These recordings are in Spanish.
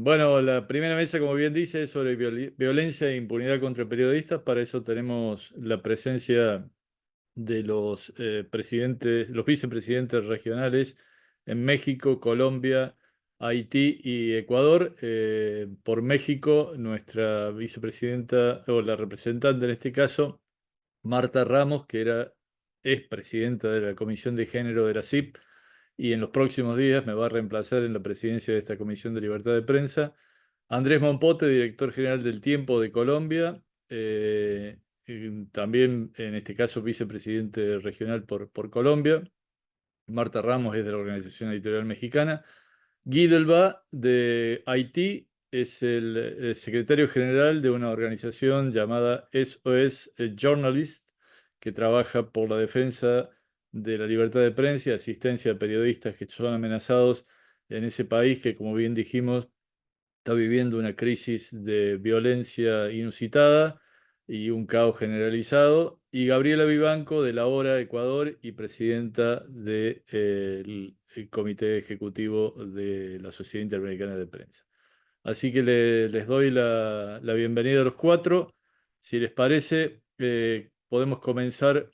Bueno, la primera mesa, como bien dice, es sobre violencia e impunidad contra periodistas. Para eso tenemos la presencia de los presidentes, los vicepresidentes regionales en México, Colombia, Haití y Ecuador. Por México, nuestra vicepresidenta, o la representante en este caso, Marta Ramos, es presidenta de la Comisión de Género de la CIP y en los próximos días me va a reemplazar en la presidencia de esta Comisión de Libertad de Prensa. Andrés Mompote, director general del Tiempo de Colombia, también en este caso vicepresidente regional por Colombia. Marta Ramos es de la Organización Editorial Mexicana. Guy Delva de Haití es el secretario general de una organización llamada SOS Journalist, que trabaja por la defensa de la libertad de prensa y asistencia a periodistas que son amenazados en ese país que, como bien dijimos, está viviendo una crisis de violencia inusitada y un caos generalizado. Y Gabriela Vivanco de la Hora Ecuador y presidenta del Comité Ejecutivo de la Sociedad Interamericana de Prensa. Así que les doy la bienvenida a los cuatro. Si les parece, podemos comenzar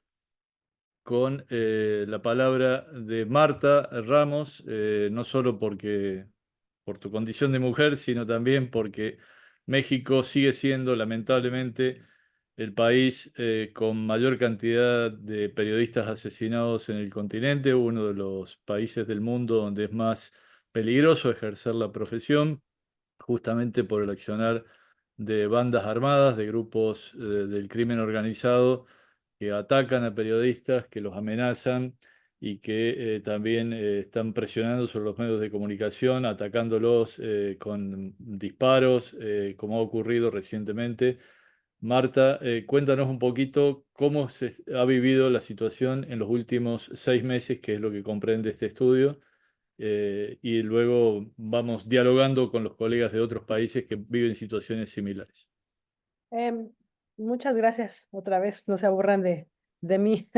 con la palabra de Marta Ramos, no solo por tu condición de mujer, sino también porque México sigue siendo lamentablemente el país con mayor cantidad de periodistas asesinados en el continente, uno de los países del mundo donde es más peligroso ejercer la profesión, justamente por el accionar de bandas armadas, de grupos del crimen organizado que atacan a periodistas, que los amenazan y que también están presionando sobre los medios de comunicación, atacándolos con disparos, como ha ocurrido recientemente. Marta, cuéntanos un poquito cómo se ha vivido la situación en los últimos 6 meses, que es lo que comprende este estudio, y luego vamos dialogando con los colegas de otros países que viven situaciones similares. Em, Muchas gracias otra vez, no se aburran de mí.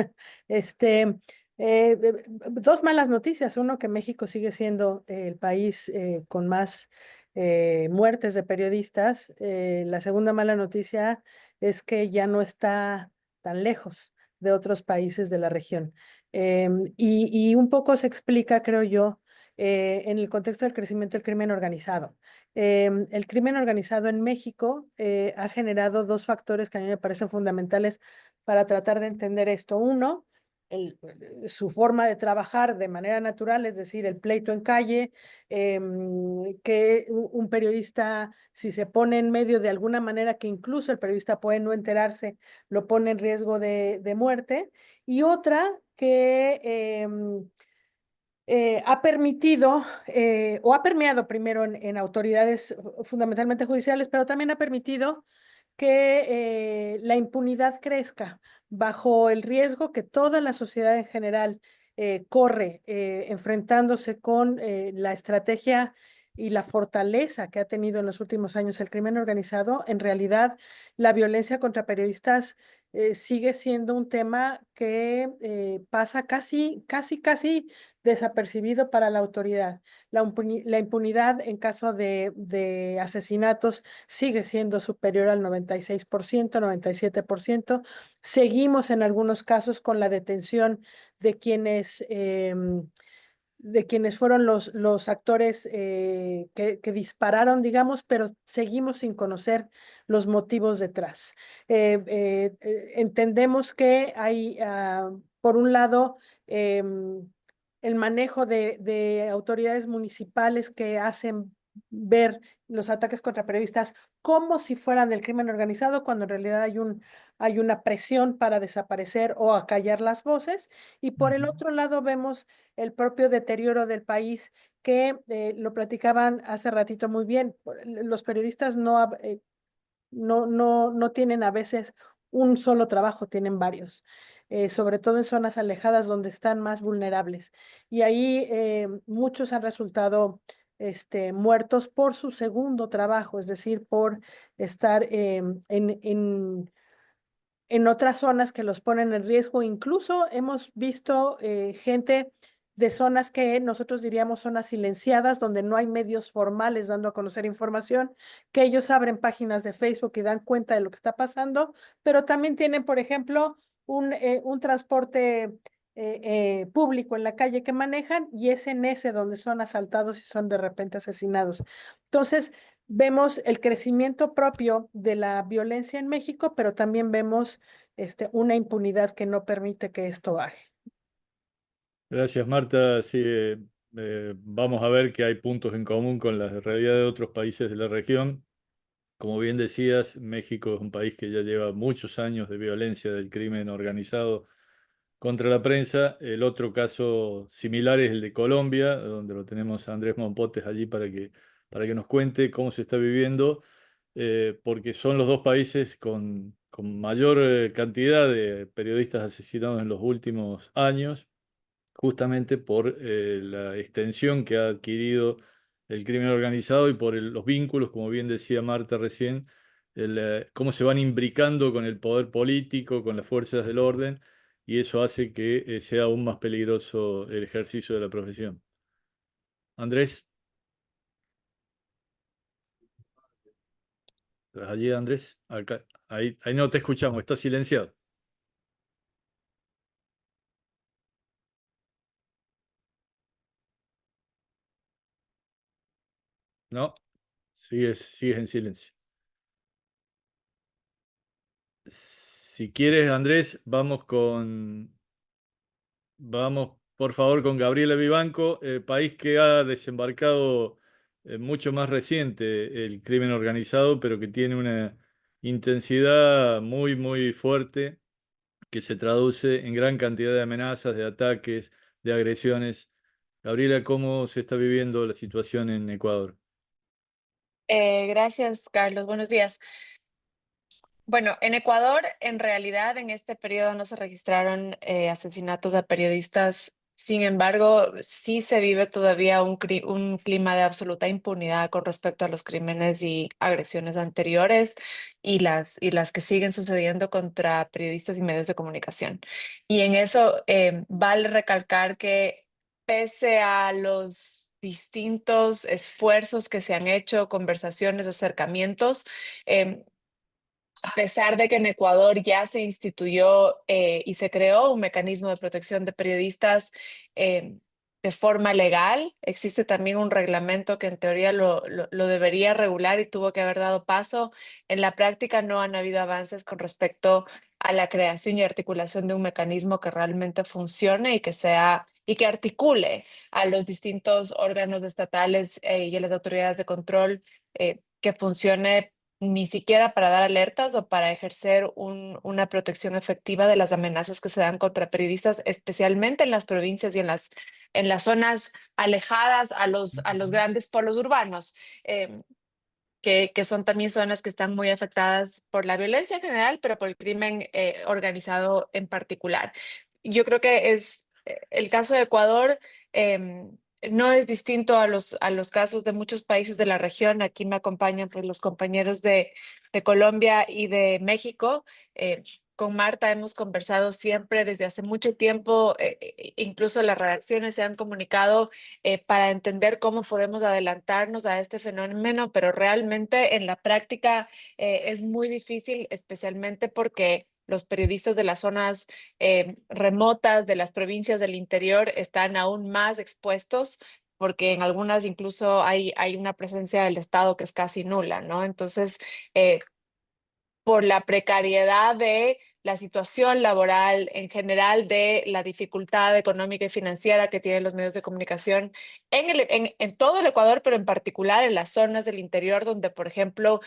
Este, Dos malas noticias. Uno, que México sigue siendo el país con más muertes de periodistas. La segunda mala noticia es que ya no está tan lejos de otros países de la región. Y un poco se explica, creo yo, en el contexto del crecimiento del crimen organizado. El crimen organizado en México ha generado dos factores que a mí me parecen fundamentales para tratar de entender esto. Uno, su forma de trabajar de manera natural, es decir, el pleito en calle, que un periodista, si se pone en medio de alguna manera que incluso el periodista puede no enterarse, lo pone en riesgo de muerte. Y otra, que ha permitido o ha permeado primero en autoridades fundamentalmente judiciales, pero también ha permitido que la impunidad crezca bajo el riesgo que toda la sociedad en general corre enfrentándose con la estrategia y la fortaleza que ha tenido en los últimos años el crimen organizado. En realidad, la violencia contra periodistas sigue siendo un tema que pasa casi desapercibido para la autoridad. La impunidad en caso de asesinatos sigue siendo superior al 96%, 97%. Seguimos en algunos casos con la detención de quienes fueron los actores que dispararon, digamos, pero seguimos sin conocer los motivos detrás. Entendemos que hay, por un lado, el manejo de autoridades municipales que hacen ver los ataques contra periodistas como si fueran del crimen organizado, cuando en realidad hay una presión para desaparecer o acallar las voces. Y por el Ujú. otro lado vemos el propio deterioro del país, que lo platicaban hace ratito muy bien. Los periodistas no tienen a veces un solo trabajo, tienen varios, sobre todo en zonas alejadas donde están más vulnerables. Y ahí muchos han resultado muertos por su segundo trabajo, es decir, por estar en otras zonas que los ponen en riesgo. Incluso hemos visto gente de zonas que nosotros diríamos zonas silenciadas, donde no hay medios formales dando a conocer información, que ellos abren páginas de Facebook y dan cuenta de lo que está pasando, pero también tienen, por ejemplo, un transporte público en la calle que manejan y es en ese donde son asaltados y son de repente asesinados. Entonces, vemos el crecimiento propio de la violencia en México, pero también vemos una impunidad que no permite que esto baje. Gracias, Marta. Sí, vamos a ver que hay puntos en común con la realidad de otros países de la región. Como bien decías, México es un país que ya lleva muchos años de violencia del crimen organizado contra la prensa. El otro caso similar es el de Colombia, donde lo tenemos a Andrés Mompotes allí para que nos cuente cómo se está viviendo, porque son los dos países con mayor cantidad de periodistas asesinados en los últimos años, justamente por la extensión que ha adquirido el crimen organizado y por los vínculos, como bien decía Marta recién, cómo se van imbricando con el poder político, con las fuerzas del orden, y eso hace que sea aún más peligroso el ejercicio de la profesión. Andrés, tras allí, Andrés, acá, ahí no te escuchamos, estás silenciado. No, sigues en silencio. Si quieres, Andrés, vamos, por favor, con Gabriela Vivanco, país que ha desembarcado mucho más reciente el crimen organizado, pero que tiene una intensidad muy, muy fuerte, que se traduce en gran cantidad de amenazas, de ataques, de agresiones. Gabriela, ¿cómo se está viviendo la situación en Ecuador? Gracias, Carlos. Buenos días. Bueno, en Ecuador, en realidad, en este periodo no se registraron asesinatos a periodistas. Sin embargo, sí se vive todavía un clima de absoluta impunidad con respecto a los crímenes y agresiones anteriores y las que siguen sucediendo contra periodistas y medios de comunicación. Y en eso vale recalcar que pese a los distintos esfuerzos que se han hecho, conversaciones, acercamientos, em, a pesar de que en Ecuador ya se instituyó y se creó un mecanismo de protección de periodistas eh, de forma legal, existe también un reglamento que en teoría lo debería regular y tuvo que haber dado paso. En la práctica no han habido avances con respecto a la creación y articulación de un mecanismo que realmente funcione y que sea y que articule a los distintos órganos estatales y a las autoridades de control que funcione ni siquiera para dar alertas o para ejercer una protección efectiva de las amenazas que se dan contra periodistas, especialmente en las provincias y en las zonas alejadas a los grandes polos urbanos. Que son también zonas que están muy afectadas por la violencia en general, pero por el crimen organizado en particular. Yo creo que es el caso de Ecuador. No es distinto a los casos de muchos países de la región. Aquí me acompañan pues, los compañeros de Colombia y de México. Con Marta hemos conversado siempre desde hace mucho tiempo, incluso las reacciones se han comunicado para entender cómo podemos adelantarnos a este fenómeno, pero realmente en la práctica es muy difícil, especialmente porque los periodistas de las zonas remotas, de las provincias del interior, están aún más expuestos porque en algunas incluso hay una presencia del Estado que es casi nula, ¿no? Entonces, eh, por la precariedad de la situación laboral en general, de la dificultad económica y financiera que tienen los medios de comunicación en todo el Ecuador, pero en particular en las zonas del interior donde, por ejemplo,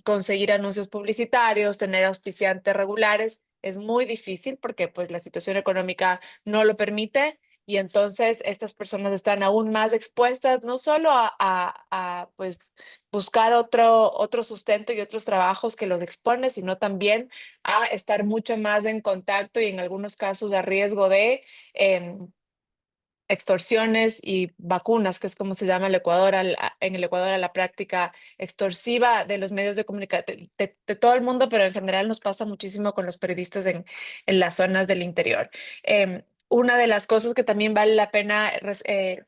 conseguir anuncios publicitarios, tener auspiciantes regulares, es muy difícil porque pues la situación económica no lo permite. Y entonces estas personas están aún más expuestas no solo pues buscar otro sustento y otros trabajos que los expone, sino también a estar mucho más en contacto y en algunos casos a riesgo de extorsiones y vacunas, que es como se llama el Ecuador, en el Ecuador a la práctica extorsiva de los medios de comunicación de todo el mundo, pero en general nos pasa muchísimo con los periodistas en las zonas del interior. Una de las cosas que también vale la pena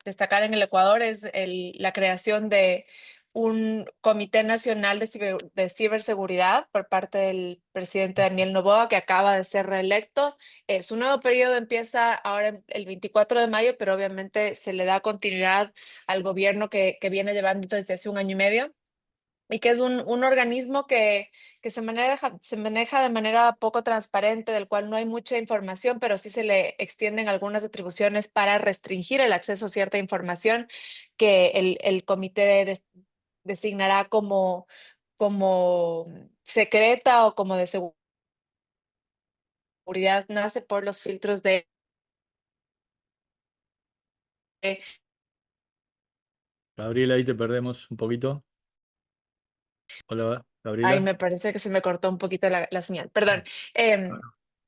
destacar en el Ecuador es la creación de un Comité Nacional de Ciberseguridad por parte del presidente Daniel Noboa, que acaba de ser reelecto. Su nuevo periodo empieza ahora el 24 de mayo, pero obviamente se le da continuidad al gobierno que viene llevando desde hace un año y medio. Y que es un organismo que se maneja de manera poco transparente, del cual no hay mucha información, pero sí se le extienden algunas atribuciones para restringir el acceso a cierta información que el comité designará como secreta o como de seguridad. Nace por los filtros de Gabriela, ahí te perdemos un poquito. Hola, Ay, Gabriela. me parece que se me cortó un poquito la señal. Perdón. Ah, Em,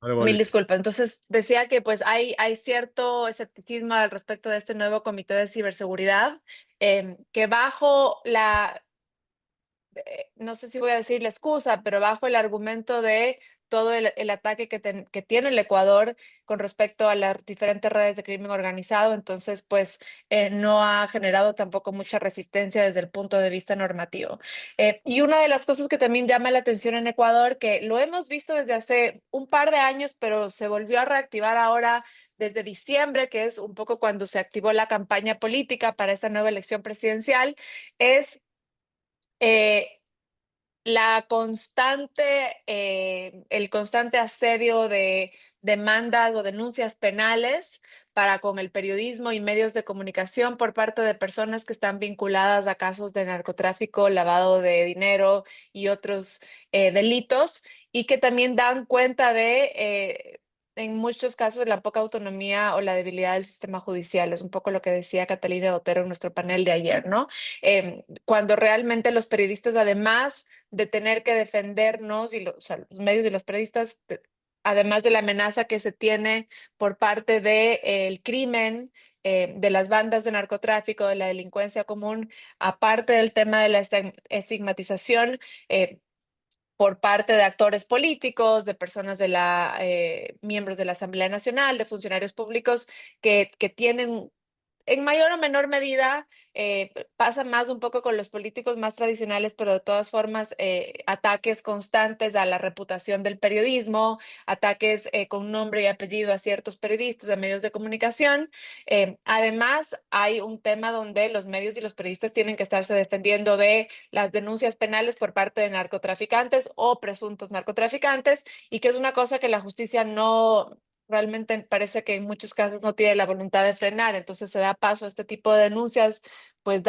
ahora Mil volviste. disculpas. Entonces, decía que pues hay cierto escepticismo al respecto de este nuevo comité de ciberseguridad, que bajo no sé si voy a decir la excusa, pero bajo el argumento de todo el ataque que tiene el Ecuador con respecto a las diferentes redes de crimen organizado, entonces pues no ha generado tampoco mucha resistencia desde el punto de vista normativo. Y una de las cosas que también llama la atención en Ecuador, que lo hemos visto desde hace un par de años, pero se volvió a reactivar ahora desde diciembre, que es un poco cuando se activó la campaña política para esta nueva elección presidencial, es eh, el constante asedio de demandas o denuncias penales para con el periodismo y medios de comunicación por parte de personas que están vinculadas a casos de narcotráfico, lavado de dinero y otros delitos, y que también dan cuenta en muchos casos, la poca autonomía o la debilidad del sistema judicial. Es un poco lo que decía Catalina Otero en nuestro panel de ayer, ¿no? Cuando realmente los periodistas, además de tener que defendernos, o sea, los medios y los periodistas, además de la amenaza que se tiene por parte del crimen, de las bandas de narcotráfico, de la delincuencia común, aparte del tema de la estigmatización, por parte de actores políticos, de personas miembros de la Asamblea Nacional, de funcionarios públicos que tienen en mayor o menor medida, pasa más un poco con los políticos más tradicionales, pero de todas formas, ataques constantes a la reputación del periodismo, ataques con nombre y apellido a ciertos periodistas, a medios de comunicación. Además, hay un tema donde los medios y los periodistas tienen que estarse defendiendo de las denuncias penales por parte de narcotraficantes o presuntos narcotraficantes, y que es una cosa que la justicia no realmente parece que en muchos casos no tiene la voluntad de frenar, entonces se da paso a este tipo de denuncias, pues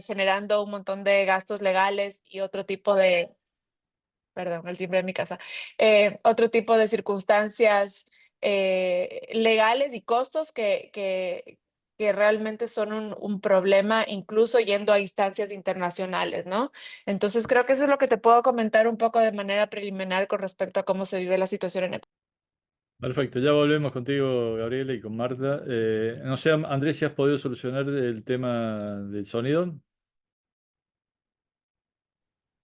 generando un montón de gastos legales y otro tipo perdón, el timbre de mi casa, otro tipo de circunstancias legales y costos que realmente son un problema, incluso yendo a instancias internacionales, ¿no? Entonces creo que eso es lo que te puedo comentar un poco de manera preliminar con respecto a cómo se vive la situación en Ecuador. Perfecto, ya volvemos contigo, Gabriela, y con Marta. No sé, Andrés, si has podido solucionar el tema del sonido.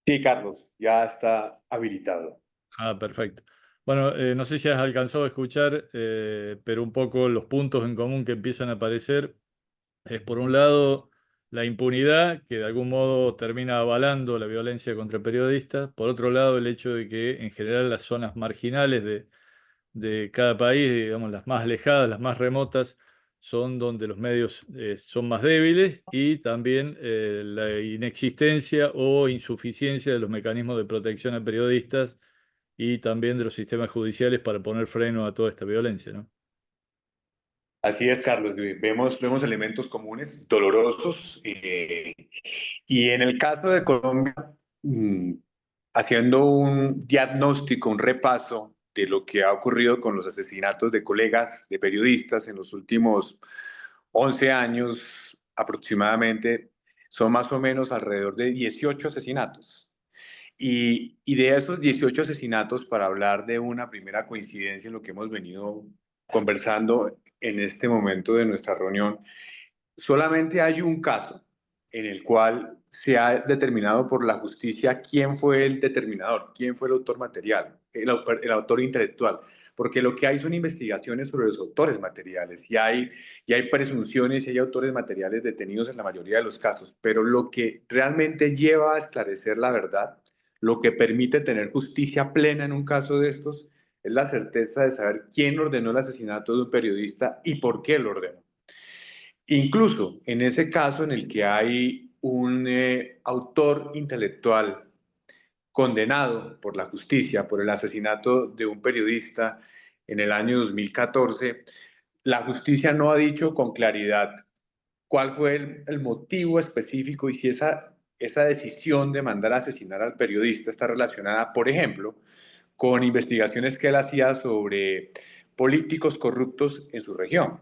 Sí, Carlos, ya está habilitado. Ah, perfecto. Bueno, no sé si has alcanzado a escuchar, pero un poco los puntos en común que empiezan a aparecer es, por un lado, la impunidad, que de algún modo termina avalando la violencia contra periodistas. Por otro lado, el hecho de que en general las zonas marginales de cada país, digamos, las más alejadas, las más remotas, son donde los medios son más débiles, y también la inexistencia o insuficiencia de los mecanismos de protección a periodistas y también de los sistemas judiciales para poner freno a toda esta violencia, ¿no? Así es, Carlos. Vemos elementos comunes, dolorosos, y en el caso de Colombia, mm, haciendo un diagnóstico, un repaso de lo que ha ocurrido con los asesinatos de colegas, de periodistas en los últimos 11 años aproximadamente, son más o menos alrededor de 18 asesinatos. Y de esos 18 asesinatos, para hablar de una primera coincidencia en lo que hemos venido conversando en este momento de nuestra reunión, solamente hay un caso en el cual se ha determinado por la justicia quién fue el determinador, quién fue el autor material, el autor intelectual, porque lo que hay son investigaciones sobre los autores materiales y hay presunciones y hay autores materiales detenidos en la mayoría de los casos, pero lo que realmente lleva a esclarecer la verdad, lo que permite tener justicia plena en un caso de estos, es la certeza de saber quién ordenó el asesinato de un periodista y por qué lo ordenó. Incluso en ese caso en el que hay un autor intelectual condenado por la justicia por el asesinato de un periodista en el año 2014, la justicia no ha dicho con claridad cuál fue el motivo específico y si esa decisión de mandar a asesinar al periodista está relacionada, por ejemplo, con investigaciones que él hacía sobre políticos corruptos en su región.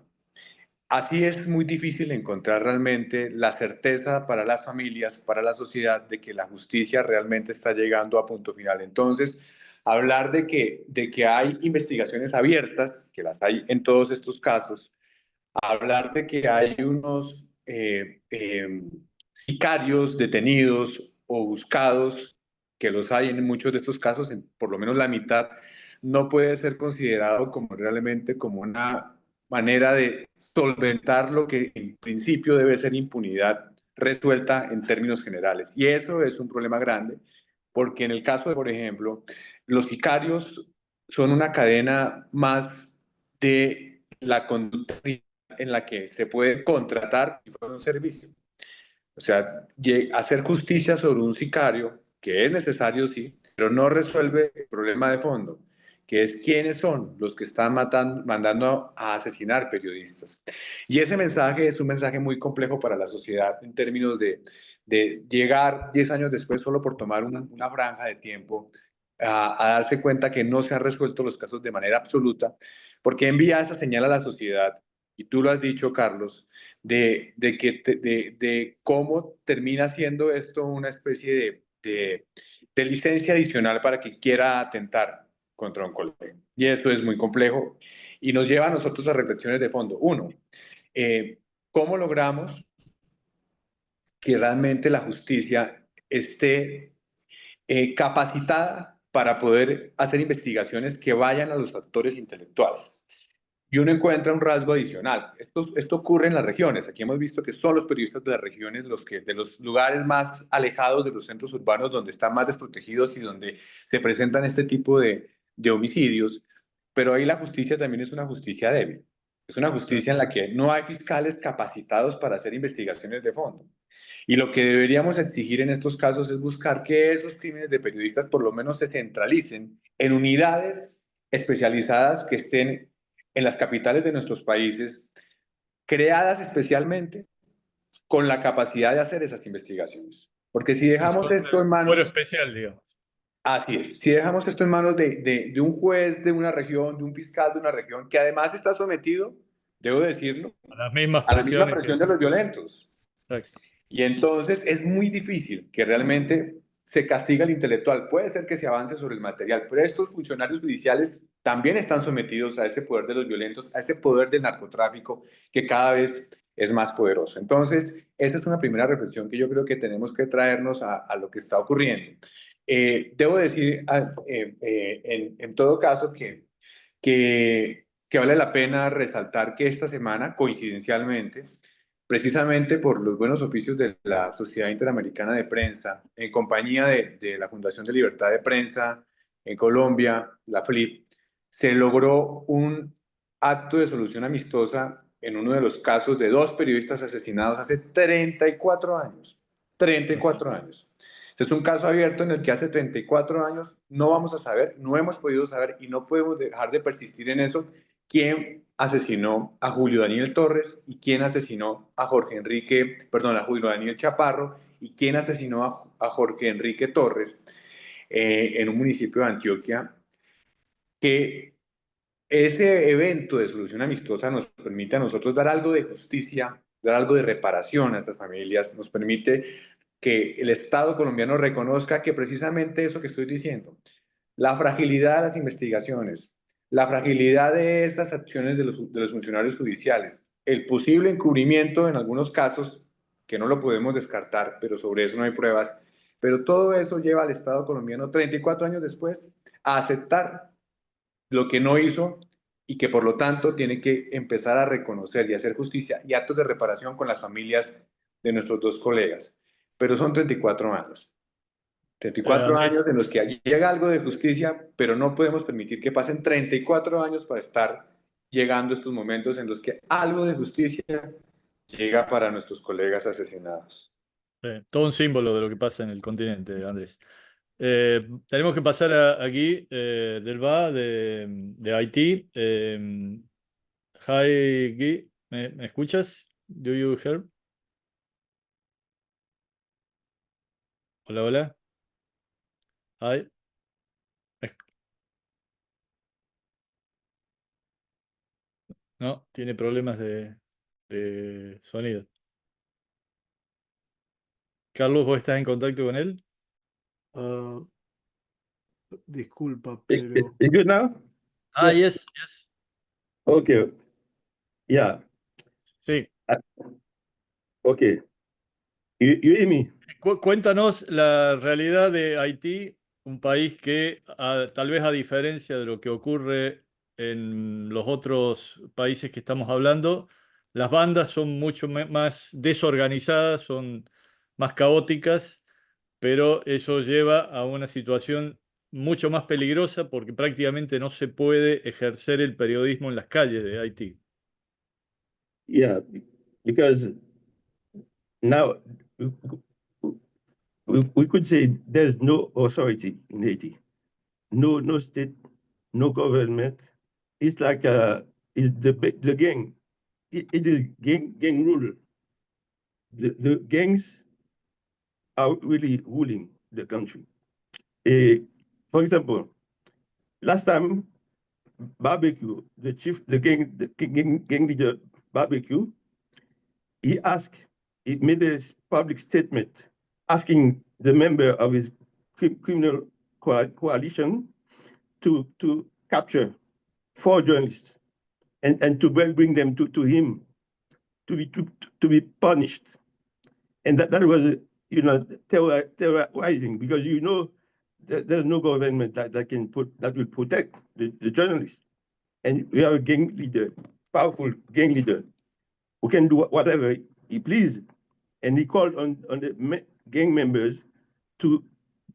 Así es muy difícil encontrar realmente la certeza para las familias, para la sociedad, de que la justicia realmente está llegando a punto final. Entonces, hablar de que hay investigaciones abiertas, que las hay en todos estos casos, hablar de que hay unos sicarios detenidos o buscados, que los hay en muchos de estos casos, en por lo menos la mitad, no puede ser considerado como realmente como una manera de solventar lo que en principio debe ser impunidad resuelta en términos generales. Y eso es un problema grande, porque en el caso de, por ejemplo, los sicarios son una cadena más de la conducta en la que se puede contratar y fuera un servicio. O sea, hacer justicia sobre un sicario, que es necesario, sí, pero no resuelve el problema de fondo, que es quiénes son los que están mandando a asesinar periodistas. Y ese mensaje es un mensaje muy complejo para la sociedad en términos de llegar 10 años después solo por tomar una franja de tiempo a darse cuenta que no se han resuelto los casos de manera absoluta, porque envía esa señal a la sociedad, y tú lo has dicho, Carlos, de cómo termina siendo esto una especie de licencia adicional para que quiera atentar contra un colega. Y eso es muy complejo y nos lleva a nosotros a reflexiones de fondo. Uno, ¿cómo logramos que realmente la justicia esté capacitada para poder hacer investigaciones que vayan a los actores intelectuales? Y uno encuentra un rasgo adicional. Esto ocurre en las regiones. Aquí hemos visto que son los periodistas de las regiones los que, de los lugares más alejados de los centros urbanos, donde están más desprotegidos y donde se presentan este tipo de homicidios. Pero ahí la justicia también es una justicia débil. Es una justicia en la que no hay fiscales capacitados para hacer investigaciones de fondo. Y lo que deberíamos exigir en estos casos es buscar que esos crímenes de periodistas por lo menos se centralicen en unidades especializadas que estén en las capitales de nuestros países, creadas especialmente con la capacidad de hacer esas investigaciones. Porque si dejamos esto en manos... Fuero especial, digamos. Así es, si dejamos esto en manos de un juez de una región, de un fiscal de una región, que además está sometido, debo decirlo, A las mismas a la misma presiones. presión de los violentos. Exacto. Y entonces es muy difícil que realmente se castigue al intelectual. Puede ser que se avance sobre el material, pero estos funcionarios judiciales también están sometidos a ese poder de los violentos, a ese poder del narcotráfico que cada vez es más poderoso. Entonces, esa es una primera reflexión que yo creo que tenemos que traernos a lo que está ocurriendo. Debo decir, en todo caso, que vale la pena resaltar que esta semana, coincidencialmente, precisamente por los buenos oficios de la Sociedad Interamericana de Prensa, en compañía de la Fundación de Libertad de Prensa en Colombia, la FLIP, se logró un acto de solución amistosa en uno de los casos de dos periodistas asesinados hace 34 años. 34 años. Este es un caso abierto en el que hace 34 años no vamos a saber, no hemos podido saber y no podemos dejar de persistir en eso, quién asesinó a Julio Daniel Torres y quién asesinó a a Julio Daniel Chaparro y quién asesinó a Jorge Enrique Torres en un municipio de Antioquia, que ese evento de solución amistosa nos permite a nosotros dar algo de justicia, dar algo de reparación a estas familias, nos permite que el Estado colombiano reconozca que precisamente eso que estoy diciendo, la fragilidad de las investigaciones, la fragilidad de estas acciones de los funcionarios judiciales, el posible encubrimiento en algunos casos que no lo podemos descartar, pero sobre eso no hay pruebas. Pero todo eso lleva al Estado colombiano 34 años después a aceptar lo que no hizo y que por lo tanto tiene que empezar a reconocer y hacer justicia y actos de reparación con las familias de nuestros dos colegas. Pero son 34 años. 34 Andrés, años en los que llega algo de justicia, pero no podemos permitir que pasen 34 años para estar llegando estos momentos en los que algo de justicia llega para nuestros colegas asesinados. todo un símbolo de lo que pasa en el continente, Andrés. Tenemos que pasar aquí del BA de Haití. Hi, Guy, ¿me escuchas? Do you hear? Hola, hola. Hi. No, tiene problemas de sonido. Carlos, ¿vos estás en contacto con él? Ah, disculpa, Is pero it good now? Ah, Yes. yes, yes. Okay. Yeah. Sí. Okay. You hear me? Cuéntanos la realidad de Haití, un país que tal vez a diferencia de lo que ocurre en los otros países que estamos hablando, las bandas son mucho más desorganizadas, son más caóticas, pero eso lleva a una situación mucho más peligrosa porque prácticamente no se puede ejercer el periodismo en las calles de Haití. Yeah. Because now we could say there's no authority in Haiti, no state, no government. It's like it's the gang. It is gang rule. The gangs are really ruling the country. For example, last time Barbecue, the gang leader Barbecue, he made a public statement asking the member of his criminal coalition to capture 4 journalists and to bring them to him to be punished. And that was, terrorizing, because there's no government that will protect the journalists. And we have a gang leader, powerful gang leader, who can do whatever he pleases. And he called on the gang members to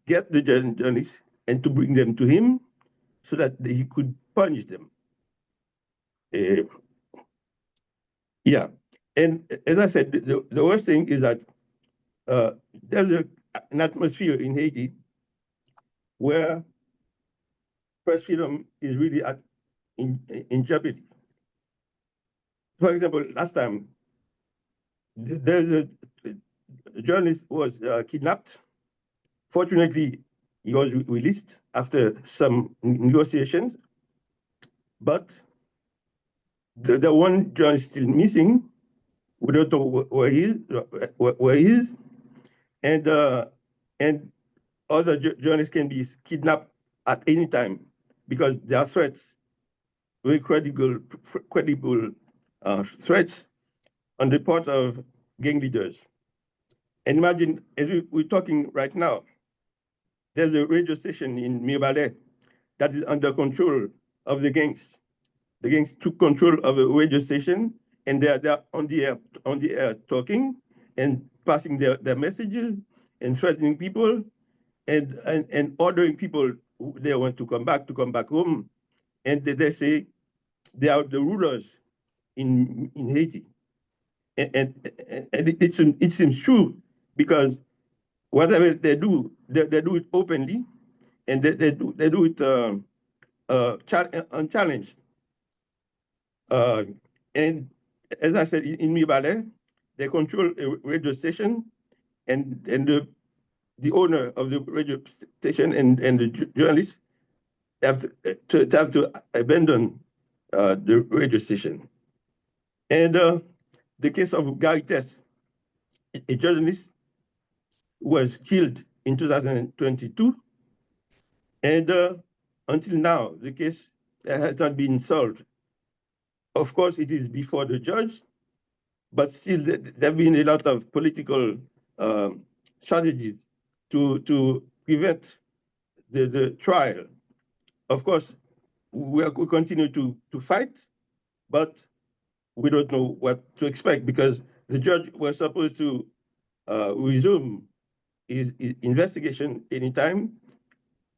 get the journalists and to bring them to him so that he could punish them. Yeah. And as I said, the worst thing is that there's an atmosphere in Haiti where press freedom is really in jeopardy. For example, last time, there's a journalist was kidnapped. Fortunately, he was released after some negotiations, but the one journalist still missing. We don't know where he is, and other journalists can be kidnapped at any time because there are threats, very credible threats on the part of gang leaders. And imagine, as we're talking right now, there's a radio station in Mirbalais that is under control of the gangs. The gangs took control of a radio station, and they're on the air talking and passing their messages and threatening people and ordering people who they want to come back home. And they say they are the rulers in Haiti. And it seems true, because whatever they do it openly, and they do it unchallenged. And as I said, in Mirbalais, they control a radio station, and the owner of the radio station and the journalists have to abandon the radio station. And the case of Gary Tess, a journalist, was killed in 2022, and until now, the case has not been solved. Of course, it is before the judge, but still there have been a lot of political strategies to prevent the trial. Of course, we continue to fight, but we don't know what to expect because the judge was supposed to resume his investigation anytime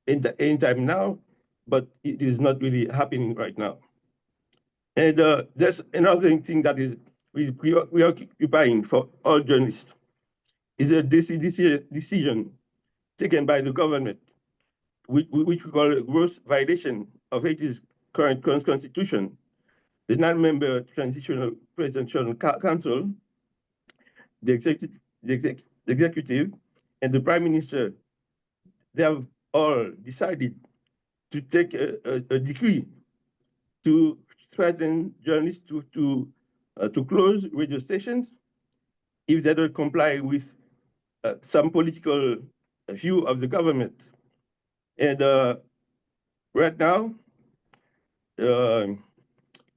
now, but it is not really happening right now. And there's another thing that is really preoccupying for all journalists is a decision taken by the government, which we call a gross violation of Haiti's current constitution. The non-member Transitional Presidential Council, the executive, and the Prime Minister, they have all decided to take a decree to threaten journalists to close radio stations if they don't comply with some political view of the government. And right now,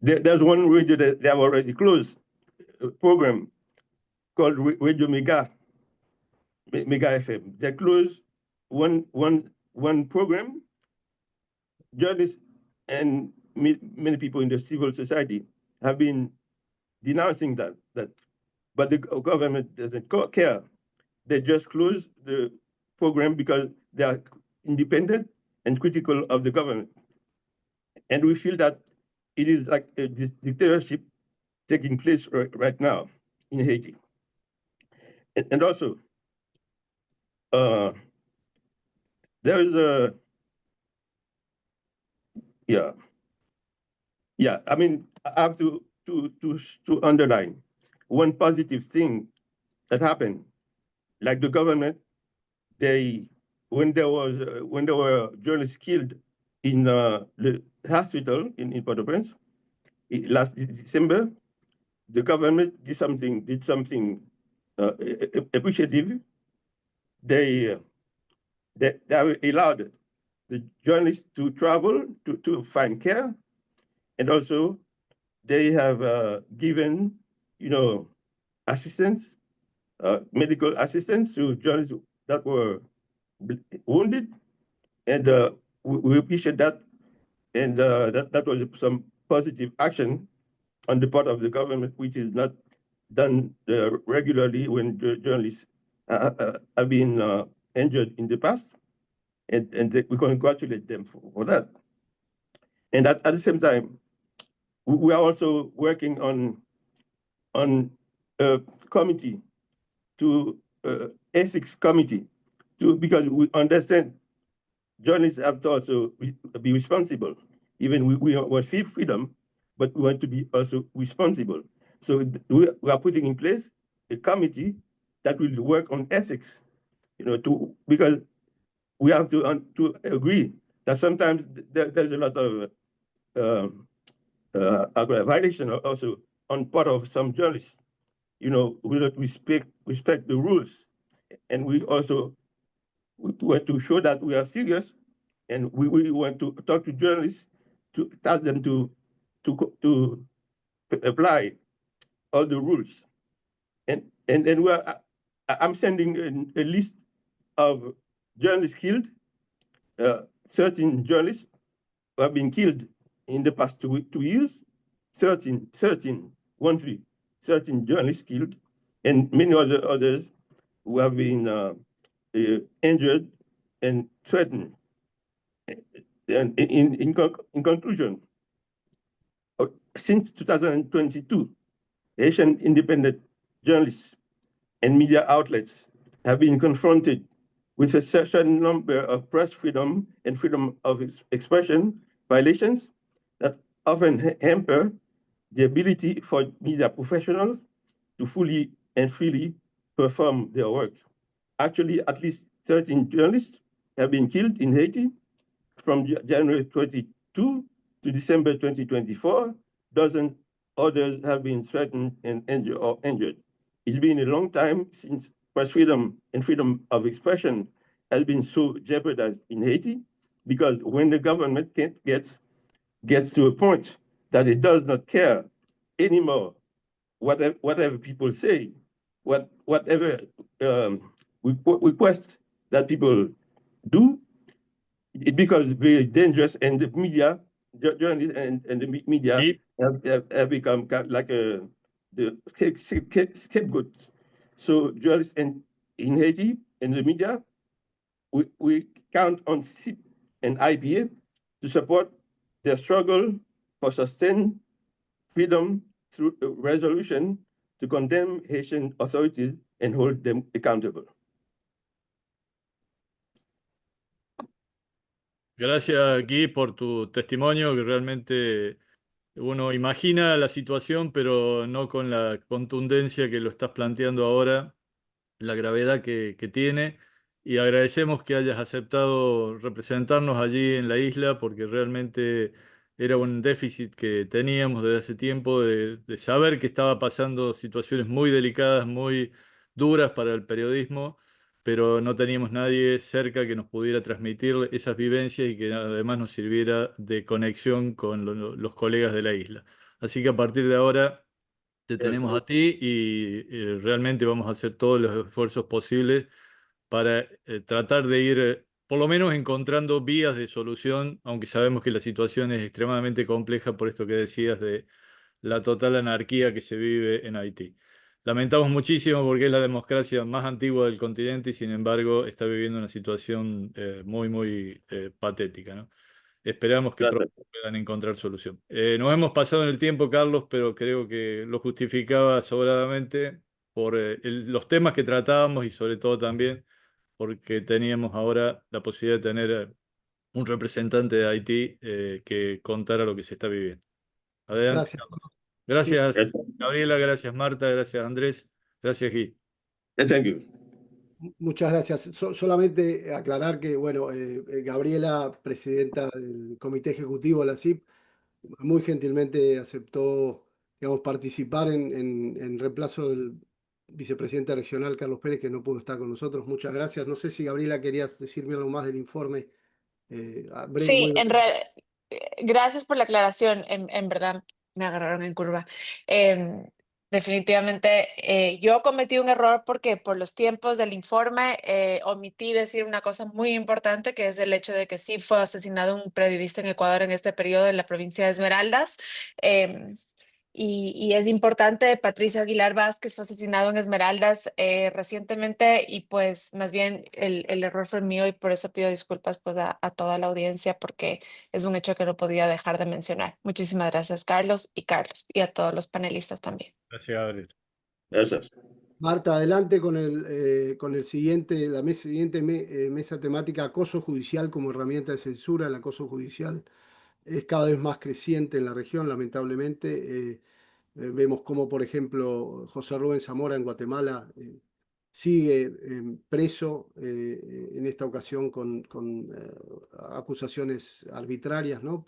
there's one radio that they have already closed, a program called Radio Mega FM. They closed one program. Journalists and many people in the civil society have been denouncing that, but the government doesn't care. They just close the program because they are independent and critical of the government. And we feel that it is like a dictatorship taking place right now in Haiti. And also, there is a, I mean, I have to underline one positive thing that happened. Like the government, when there were journalists killed in the hospital in Port-au-Prince last December, the government did something appreciative. They allowed the journalists to travel to find care, and also they have given, assistance, medical assistance to journalists that were wounded, and we appreciate that. And that was some positive action on the part of the government, which is not done regularly when journalists have been injured in the past. And we congratulate them for that. And at the same time, we are also working on a committee, ethics committee, because we understand journalists have to also be responsible. Even we want freedom, but we want to be also responsible. So we are putting in place a committee that will work on ethics, because we have to agree that sometimes there's a lot of violation also on part of some journalists, who don't respect the rules. And we also want to show that we are serious, and we want to talk to journalists to ask them to apply all the rules. And then I'm sending a list of journalists killed, 13 journalists who have been killed in the past 2 years, 13 journalists killed, and many others who have been injured and threatened. And in conclusion, since 2022, Haitian independent journalists and media outlets have been confronted with a certain number of press freedom and freedom of expression violations that often hamper the ability for media professionals to fully and freely perform their work. Actually, at least 13 journalists have been killed in Haiti from January 22 to December 2024. Dozens others have been threatened and injured. It's been a long time since press freedom and freedom of expression has been so jeopardized in Haiti, because when the government gets to a point that it does not care anymore whatever people say, whatever request that people do, it becomes very dangerous, and the media, journalists and the media Y have become like the scapegoat. So journalists in Haiti and the media, we count on CIP and IPA to support their struggle for sustained freedom through a resolution to condemn Haitian authorities and hold them accountable. gracias, Guy, por tu testimonio, que realmente uno imagina la situación, pero no con la contundencia que lo estás planteando ahora, la gravedad que tiene. Y agradecemos que hayas aceptado representarnos allí en la isla, porque realmente era un déficit que teníamos desde hace tiempo de saber que estaba pasando situaciones muy delicadas, muy duras para el periodismo, pero no teníamos nadie cerca que nos pudiera transmitir esas vivencias y que además nos sirviera de conexión con los colegas de la isla. Así que a partir de ahora te tenemos a ti y realmente vamos a hacer todos los esfuerzos posibles para tratar de ir, por lo menos encontrando vías de solución, aunque sabemos que la situación es extremadamente compleja por esto que decías de la total anarquía que se vive en Haití. Lamentamos muchísimo porque es la democracia más antigua del continente y sin embargo está viviendo una situación muy patética, ¿no? Esperamos que pronto puedan encontrar solución. Nos hemos pasado en el tiempo, Carlos, pero creo que lo justificaba sobradamente por los temas que tratábamos y sobre todo también porque teníamos ahora la posibilidad de tener un representante de Haití que contara lo que se está viviendo. Adelante, Gracias. Carlos. Sí, Gracias, Gabriela, gracias, Marta, gracias, Andrés, gracias, Guy. Thank you. muchas gracias. Solamente aclarar que, bueno, Gabriela, presidenta del Comité Ejecutivo de la CIP, muy gentilmente aceptó, digamos, participar en reemplazo del vicepresidente regional Carlos Pérez, que no pudo estar con nosotros. Muchas gracias. No sé si Gabriela querías decirme algo más del informe. Sí, Muy gracias por la aclaración. En verdad, me agarraron en curva. Definitivamente, yo cometí un error porque por los tiempos del informe omití decir una cosa muy importante, que es el hecho de que sí fue asesinado un periodista en Ecuador en este periodo en la provincia de Esmeraldas. Y es importante, Patricio Aguilar Vázquez fue asesinado en Esmeraldas recientemente y pues más bien el error fue mío y por eso pido disculpas pues a toda la audiencia porque es un hecho que no podía dejar de mencionar. Muchísimas gracias, Carlos y a todos los panelistas también. Gracias, Gabriel. Gracias. Marta, adelante con el siguiente, siguiente mesa temática, acoso judicial como herramienta de censura. El acoso judicial es cada vez más creciente en la región, lamentablemente. Vemos cómo, por ejemplo, José Rubén Zamora en Guatemala sigue preso, en esta ocasión con acusaciones arbitrarias, ¿no?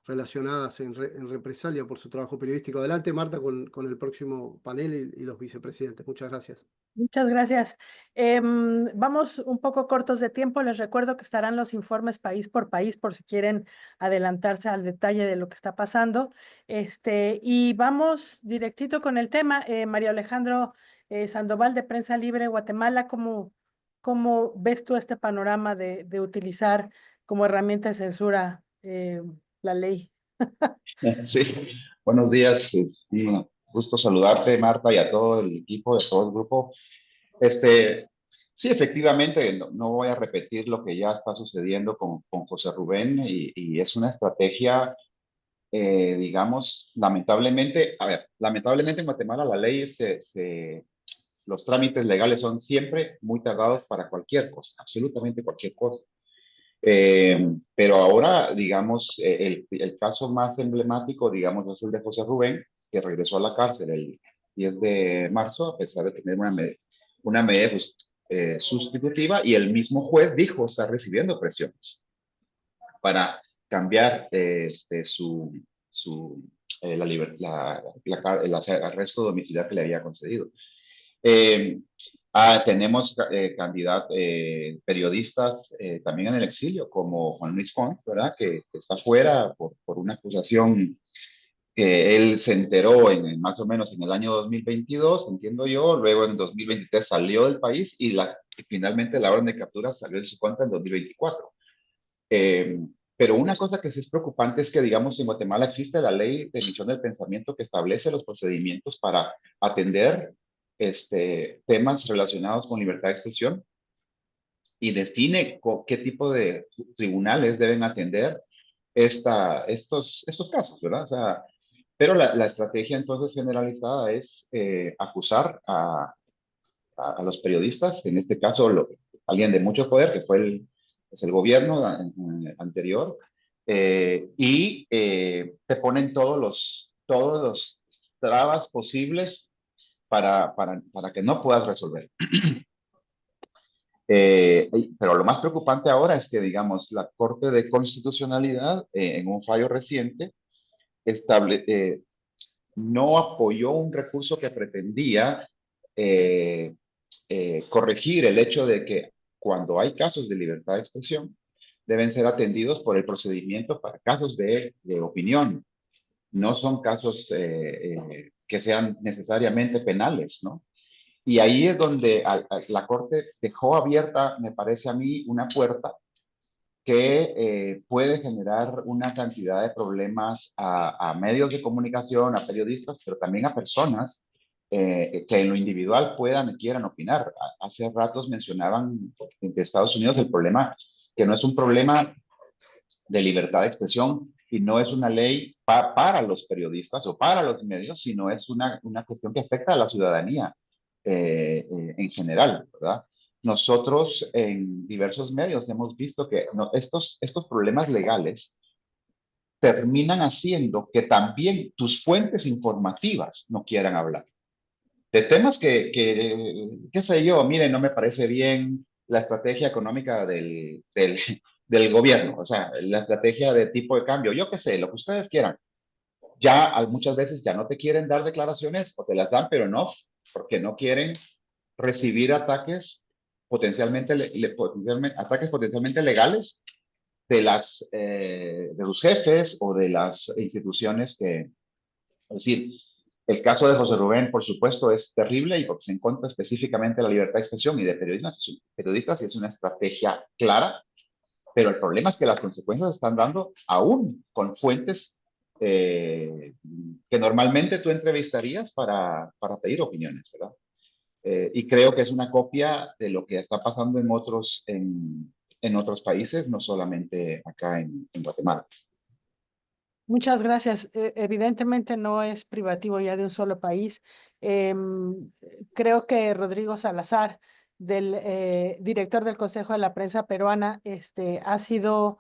Relacionadas en represalia por su trabajo periodístico. Adelante, Marta, con el próximo panel y los vicepresidentes. Muchas gracias. Muchas gracias. Vamos un poco cortos de tiempo. Les recuerdo que estarán los informes país por país por si quieren adelantarse al detalle de lo que está pasando. Y vamos directito con el tema. Mario Alejandro Sandoval de Prensa Libre Guatemala, ¿cómo ves tú este panorama de utilizar como herramienta de censura la ley? Sí, buenos días. Es un gusto saludarte, Marta, y a todo el equipo, a todo el grupo. Sí, efectivamente, no voy a repetir lo que ya está sucediendo con José Rubén y es una estrategia, digamos, lamentablemente, lamentablemente en Guatemala la ley los trámites legales son siempre muy tardados para cualquier cosa, absolutamente cualquier cosa. Pero ahora, digamos, el caso más emblemático, digamos, es el de José Rubén, que regresó a la cárcel el 10 de marzo, a pesar de tener una medida sustitutiva, y el mismo juez dijo estar recibiendo presiones para cambiar el arresto domiciliar que le había concedido. Tenemos periodistas también en el exilio, como Juan Luis Font, ¿verdad? Que está fuera por una acusación que él se enteró más o menos en el año 2022, entiendo yo, luego en 2023 salió del país y finalmente la orden de captura salió en su cuenta en 2024. Pero una cosa que sí es preocupante es que, digamos, en Guatemala existe la ley de emisión del pensamiento que establece los procedimientos para atender temas relacionados con libertad de expresión y define qué tipo de tribunales deben atender estos casos, ¿verdad? O sea, pero la estrategia entonces generalizada es acusar a los periodistas, en este caso alguien de mucho poder, que fue el gobierno anterior, y te ponen todos los trabas posibles para que no puedas resolver. Pero lo más preocupante ahora es que, digamos, la Corte de Constitucionalidad, en un fallo reciente, no apoyó un recurso que pretendía corregir el hecho de que cuando hay casos de libertad de expresión, deben ser atendidos por el procedimiento para casos de opinión. No son casos que sean necesariamente penales, ¿no? Y ahí es donde la Corte dejó abierta, me parece a mí, una puerta que puede generar una cantidad de problemas a medios de comunicación, a periodistas, pero también a personas que en lo individual puedan y quieran opinar. Hace ratos mencionaban de Estados Unidos el problema, que no es un problema de libertad de expresión y no es una ley para los periodistas o para los medios, sino es una cuestión que afecta a la ciudadanía en general, ¿verdad? Nosotros en diversos medios hemos visto que estos problemas legales terminan haciendo que también tus fuentes informativas no quieran hablar. De temas qué sé yo, miren, no me parece bien la estrategia económica del gobierno, o sea, la estrategia de tipo de cambio, yo qué sé, lo que ustedes quieran. Ya muchas veces ya no te quieren dar declaraciones o te las dan, pero no, porque no quieren recibir ataques ataques potencialmente legales de los jefes o de las instituciones es decir, el caso de José Rubén, por supuesto, es terrible y porque se encuentra específicamente la libertad de expresión y de periodistas y es una estrategia clara, pero el problema es que las consecuencias se están dando aún con fuentes que normalmente tú entrevistarías para pedir opiniones, ¿verdad? Y creo que es una copia de lo que está pasando en otros países, no solamente acá en Guatemala. Muchas gracias. Evidentemente no es privativo ya de un solo país. Creo que Rodrigo Salazar, director del Consejo de la Prensa Peruana, ha sido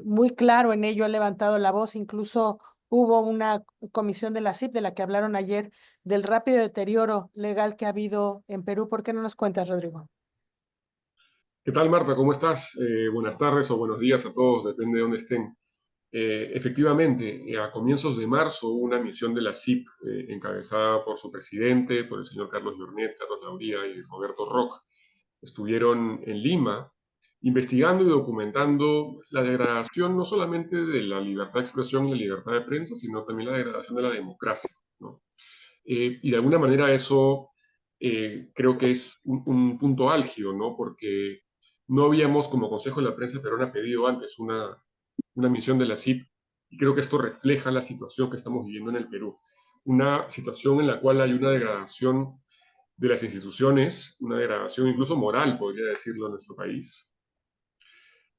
muy claro en ello, ha levantado la voz. Incluso hubo una comisión de la CIP de la que hablaron ayer del rápido deterioro legal que ha habido en Perú. ¿Por qué no nos cuentas, Rodrigo? ¿Qué tal, Marta? ¿Cómo estás? Buenas tardes o buenos días a todos, depende de dónde estén. Efectivamente, a comienzos de marzo hubo una misión de la CIP encabezada por su presidente, por el señor Carlos Jornet, Carlos Lauría y Roberto Roch. Estuvieron en Lima investigando y documentando la degradación no solamente de la libertad de expresión y la libertad de prensa, sino también la degradación de la democracia, ¿no? Y de alguna manera eso creo que es un punto álgido, ¿no? Porque no habíamos como Consejo de la Prensa Peruana pedido antes una misión de la CIP y creo que esto refleja la situación que estamos viviendo en el Perú. Una situación en la cual hay una degradación de las instituciones, una degradación incluso moral, podría decirlo, en nuestro país.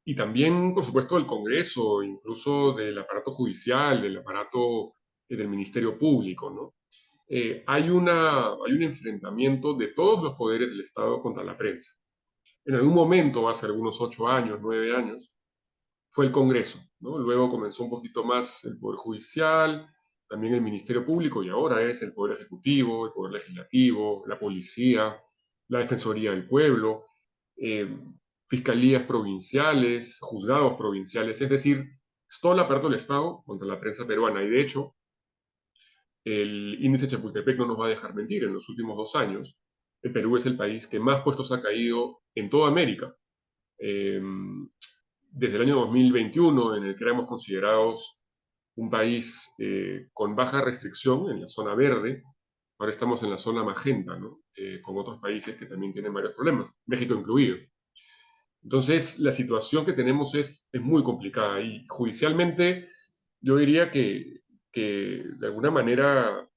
Y también, por supuesto, del Congreso, incluso del aparato judicial, del aparato del Ministerio Público, ¿no? Hay un enfrentamiento de todos los poderes del Estado contra la prensa. En algún momento, hace algunos 8 años, 9 años, fue el Congreso, ¿no? Luego comenzó un poquito más el Poder Judicial, también el Ministerio Público, y ahora es el Poder Ejecutivo, el Poder Legislativo, la Policía, la Defensoría del Pueblo, fiscalías provinciales, juzgados provinciales, es decir, es todo el aparato del Estado contra la prensa peruana. Y de hecho, el índice Chapultepec no nos va a dejar mentir. En los últimos 2 años, el Perú es el país que más puestos ha caído en toda América. Desde el año 2021, en el que éramos considerados un país con baja restricción en la zona verde. Ahora estamos en la zona magenta, ¿no? Con otros países que también tienen varios problemas, México incluido. Entonces, la situación que tenemos es muy complicada y judicialmente yo diría que de alguna manera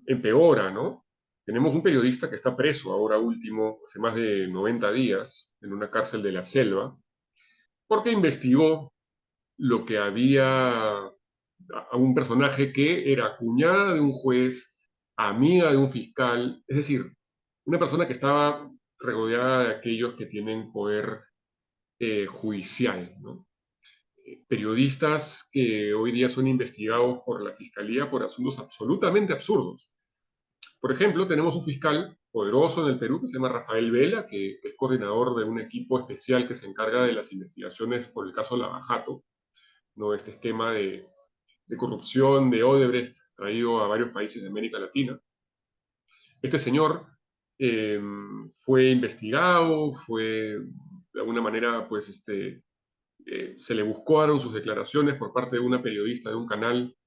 empeora, ¿no? Tenemos un periodista que está preso ahora último, hace más de 90 días, en una cárcel de la Selva, porque investigó lo que había a un personaje que era cuñada de un juez, amiga de un fiscal, es decir, una persona que estaba rodeada de aquellos que tienen poder judicial, ¿no? Periodistas que hoy día son investigados por la fiscalía por asuntos absolutamente absurdos. Por ejemplo, tenemos un fiscal poderoso en el Perú que se llama Rafael Vela, que es coordinador de un equipo especial que se encarga de las investigaciones por el caso Lava Jato, ¿no? Este esquema de corrupción de Odebrecht traído a varios países de América Latina. Este señor fue investigado, fue de alguna manera, pues, se le buscaron sus declaraciones por parte de una periodista de un canal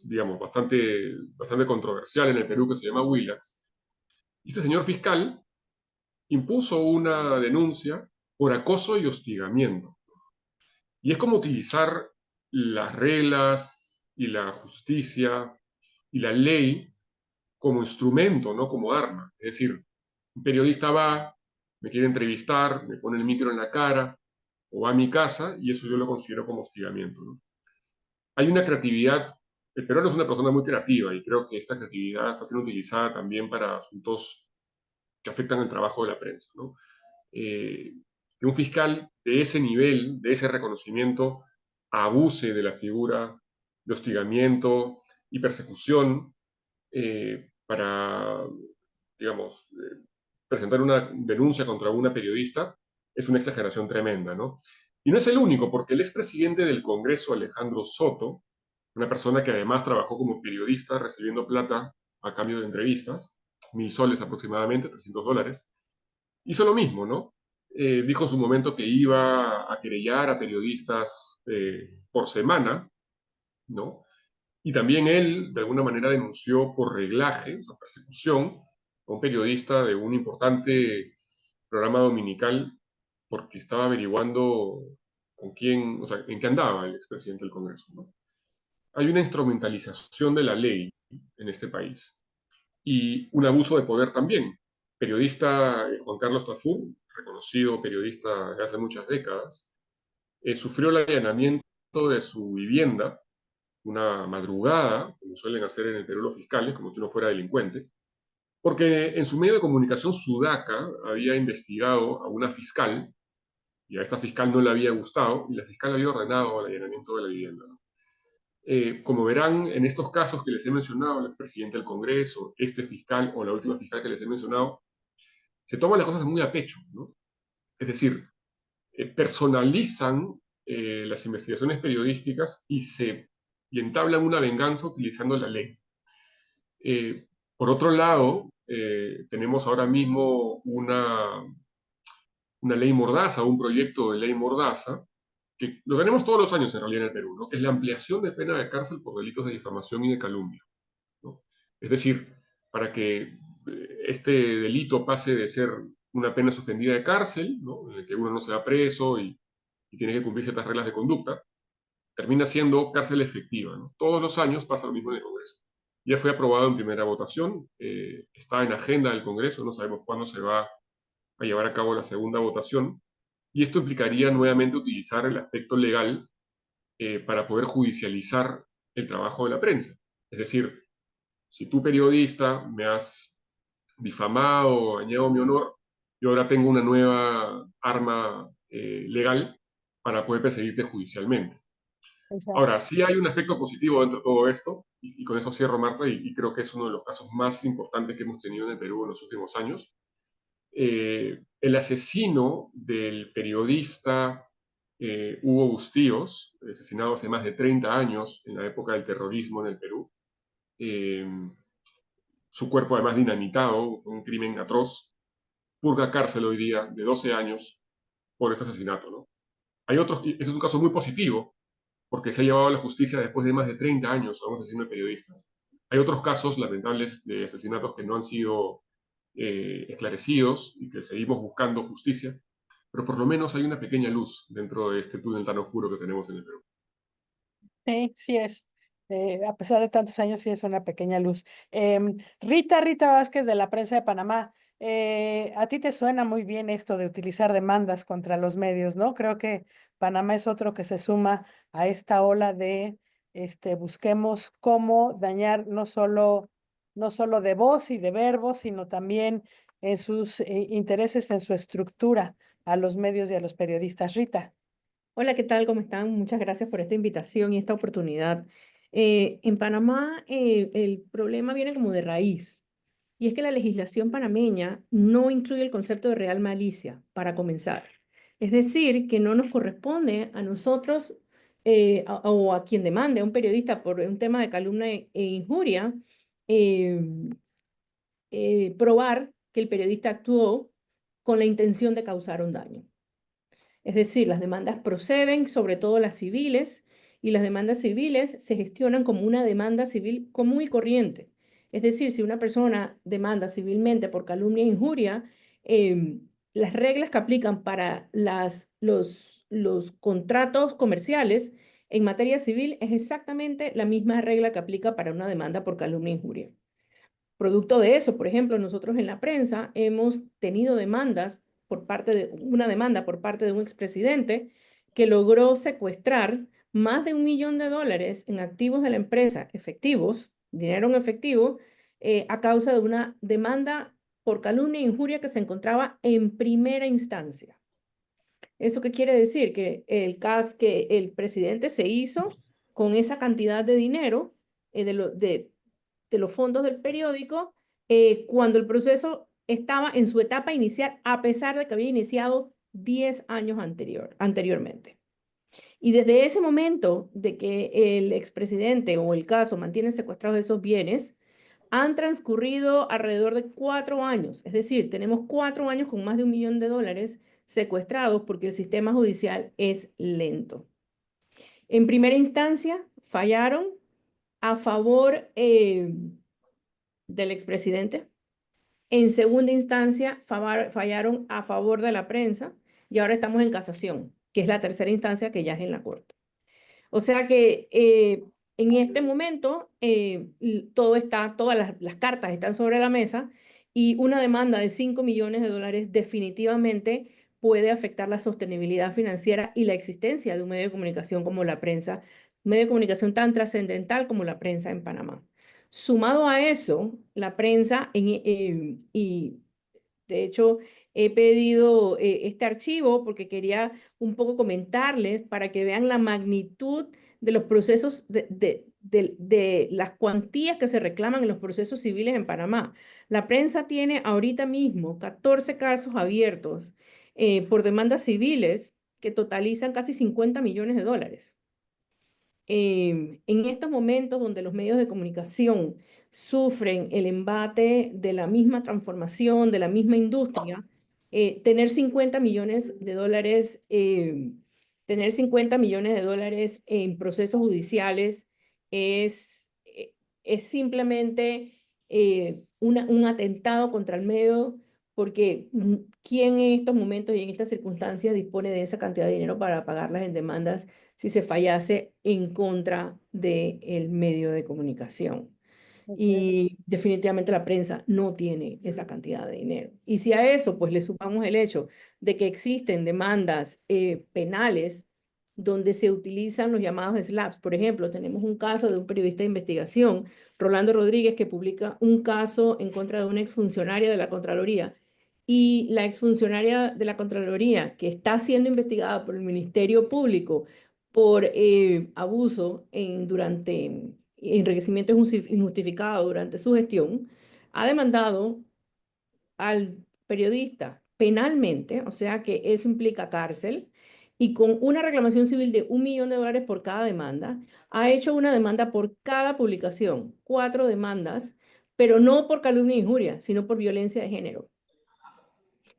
digamos, bastante controversial en el Perú que se llama Willax. Y este señor fiscal impuso una denuncia por acoso y hostigamiento. Y es como utilizar las reglas y la justicia y la ley como instrumento, no como arma. Es decir, un periodista va, me quiere entrevistar, me pone el micro en la cara, o va a mi casa, y eso yo lo considero como hostigamiento, ¿no? Hay una creatividad, el peruano es una persona muy creativa, y creo que esta creatividad está siendo utilizada también para asuntos que afectan el trabajo de la prensa, ¿no? Que un fiscal de ese nivel, de ese reconocimiento, abuse de la figura de hostigamiento y persecución para, digamos, presentar una denuncia contra una periodista, es una exageración tremenda, ¿no? Y no es el único, porque el expresidente del Congreso, Alejandro Soto, una persona que además trabajó como periodista recibiendo plata a cambio de entrevistas, 1.000 soles aproximadamente, $300, hizo lo mismo, ¿no? Dijo en su momento que iba a querellar a periodistas por semana, ¿no? Y también él, de alguna manera, denunció por reglaje, o sea, persecución, a un periodista de un importante programa dominical porque estaba averiguando con quién, o sea, en qué andaba el expresidente del Congreso, ¿no? Hay una instrumentalización de la ley en este país y un abuso de poder también. Periodista Juan Carlos Tafur, reconocido periodista de hace muchas décadas, sufrió el allanamiento de su vivienda una madrugada, como suelen hacer en el Perú los fiscales, como si uno fuera delincuente, porque en su medio de comunicación Sudaca había investigado a una fiscal y a esta fiscal no le había gustado y la fiscal había ordenado el allanamiento de la vivienda, ¿no? Como verán, en estos casos que les he mencionado, el expresidente del Congreso, este fiscal o la última fiscal que les he mencionado, se toman las cosas muy a pecho, ¿no? Es decir, personalizan las investigaciones periodísticas y entablan una venganza utilizando la ley. Por otro lado, tenemos ahora mismo una ley mordaza, un proyecto de ley mordaza, que lo tenemos todos los años en realidad en el Perú, ¿no? Que es la ampliación de pena de cárcel por delitos de difamación y de calumnia, ¿no? Es decir, para que este delito pase de ser una pena suspendida de cárcel, ¿no? En el que uno no se va preso y tiene que cumplir ciertas reglas de conducta, termina siendo cárcel efectiva, ¿no? Todos los años pasa lo mismo en el Congreso. Ya fue aprobado en primera votación, está en agenda del Congreso, no sabemos cuándo se va a llevar a cabo la segunda votación, y esto implicaría nuevamente utilizar el aspecto legal para poder judicializar el trabajo de la prensa. Es decir, si tú periodista me has difamado, dañado mi honor, yo ahora tengo una nueva arma legal para poder perseguirte judicialmente. Exacto. Ahora, sí hay un aspecto positivo dentro de todo esto, y con eso cierro, Marta, y creo que es uno de los casos más importantes que hemos tenido en el Perú en los últimos años. El asesino del periodista Hugo Bustíos, asesinado hace más de 30 años en la época del terrorismo en el Perú, su cuerpo además dinamitado, un crimen atroz, purga cárcel hoy día de 12 años por este asesinato, ¿no? Hay otros, y ese es un caso muy positivo, porque se ha llevado a la justicia después de más de 30 años a un asesino de periodistas. Hay otros casos lamentables de asesinatos que no han sido esclarecidos y que seguimos buscando justicia, pero por lo menos hay una pequeña luz dentro de este túnel tan oscuro que tenemos en el Perú. Sí, sí es. A pesar de tantos años, sí es una pequeña luz. Rita Vázquez de la Prensa de Panamá, a ti te suena muy bien esto de utilizar demandas contra los medios, ¿no? Creo que Panamá es otro que se suma a esta ola de busquemos cómo dañar no solo de voz y de verbos, sino también en sus intereses, en su estructura a los medios y a los periodistas. Rita. Hola, ¿qué tal? ¿Cómo están? Muchas gracias por esta invitación y esta oportunidad. En Panamá, el problema viene como de raíz, y es que la legislación panameña no incluye el concepto de real malicia, para comenzar. Es decir, que no nos corresponde a nosotros o a quien demande, a un periodista por un tema de calumnia e injuria, eh, probar que el periodista actuó con la intención de causar un daño. Es decir, las demandas proceden, sobre todo las civiles, y las demandas civiles se gestionan como una demanda civil común y corriente. Es decir, si una persona demanda civilmente por calumnia e injuria, las reglas que aplican para los contratos comerciales en materia civil es exactamente la misma regla que aplica para una demanda por calumnia e injuria. Producto de eso, por ejemplo, nosotros en la prensa hemos tenido una demanda por parte de un expresidente que logró secuestrar más de $1 millón en activos de la empresa, efectivos, dinero en efectivo, a causa de una demanda por calumnia e injuria que se encontraba en primera instancia. ¿Eso qué quiere decir? Que el presidente se hizo con esa cantidad de dinero de los fondos del periódico cuando el proceso estaba en su etapa inicial, a pesar de que había iniciado 10 años anteriormente. Y desde ese momento de que el expresidente o el caso mantiene secuestrados esos bienes, han transcurrido alrededor de 4 años. Es decir, tenemos 4 años con más de $1 millón secuestrados porque el sistema judicial es lento. En primera instancia, fallaron a favor del expresidente. En segunda instancia, fallaron a favor de la prensa y ahora estamos en casación, que es la tercera instancia que ya es en la corte. O sea que en este momento todas las cartas están sobre la mesa y una demanda de $5 millones definitivamente puede afectar la sostenibilidad financiera y la existencia de un medio de comunicación como la prensa, un medio de comunicación tan trascendental como la prensa en Panamá. Sumado a eso, la prensa, y de hecho he pedido este archivo porque quería un poco comentarles para que vean la magnitud de los procesos, de las cuantías que se reclaman en los procesos civiles en Panamá. La prensa tiene ahorita mismo 14 casos abiertos por demandas civiles que totalizan casi $50 millones. En estos momentos donde los medios de comunicación sufren el embate de la misma transformación, de la misma industria, tener $50 millones, tener $50 millones en procesos judiciales es simplemente un atentado contra el medio, porque ¿quién en estos momentos y en estas circunstancias dispone de esa cantidad de dinero para pagarlas en demandas si se fallase en contra del medio de comunicación? Y definitivamente la prensa no tiene esa cantidad de dinero. Y si a eso pues le sumamos el hecho de que existen demandas penales donde se utilizan los llamados SLAPs. Por ejemplo, tenemos un caso de un periodista de investigación, Rolando Rodríguez, que publica un caso en contra de una exfuncionaria de la Contraloría. Y la exfuncionaria de la Contraloría, que está siendo investigada por el Ministerio Público por abuso enriquecimiento injustificado durante su gestión, ha demandado al periodista penalmente, o sea que eso implica cárcel, y con una reclamación civil de $1 millón por cada demanda, ha hecho una demanda por cada publicación, 4 demandas, pero no por calumnia e injuria, sino por violencia de género.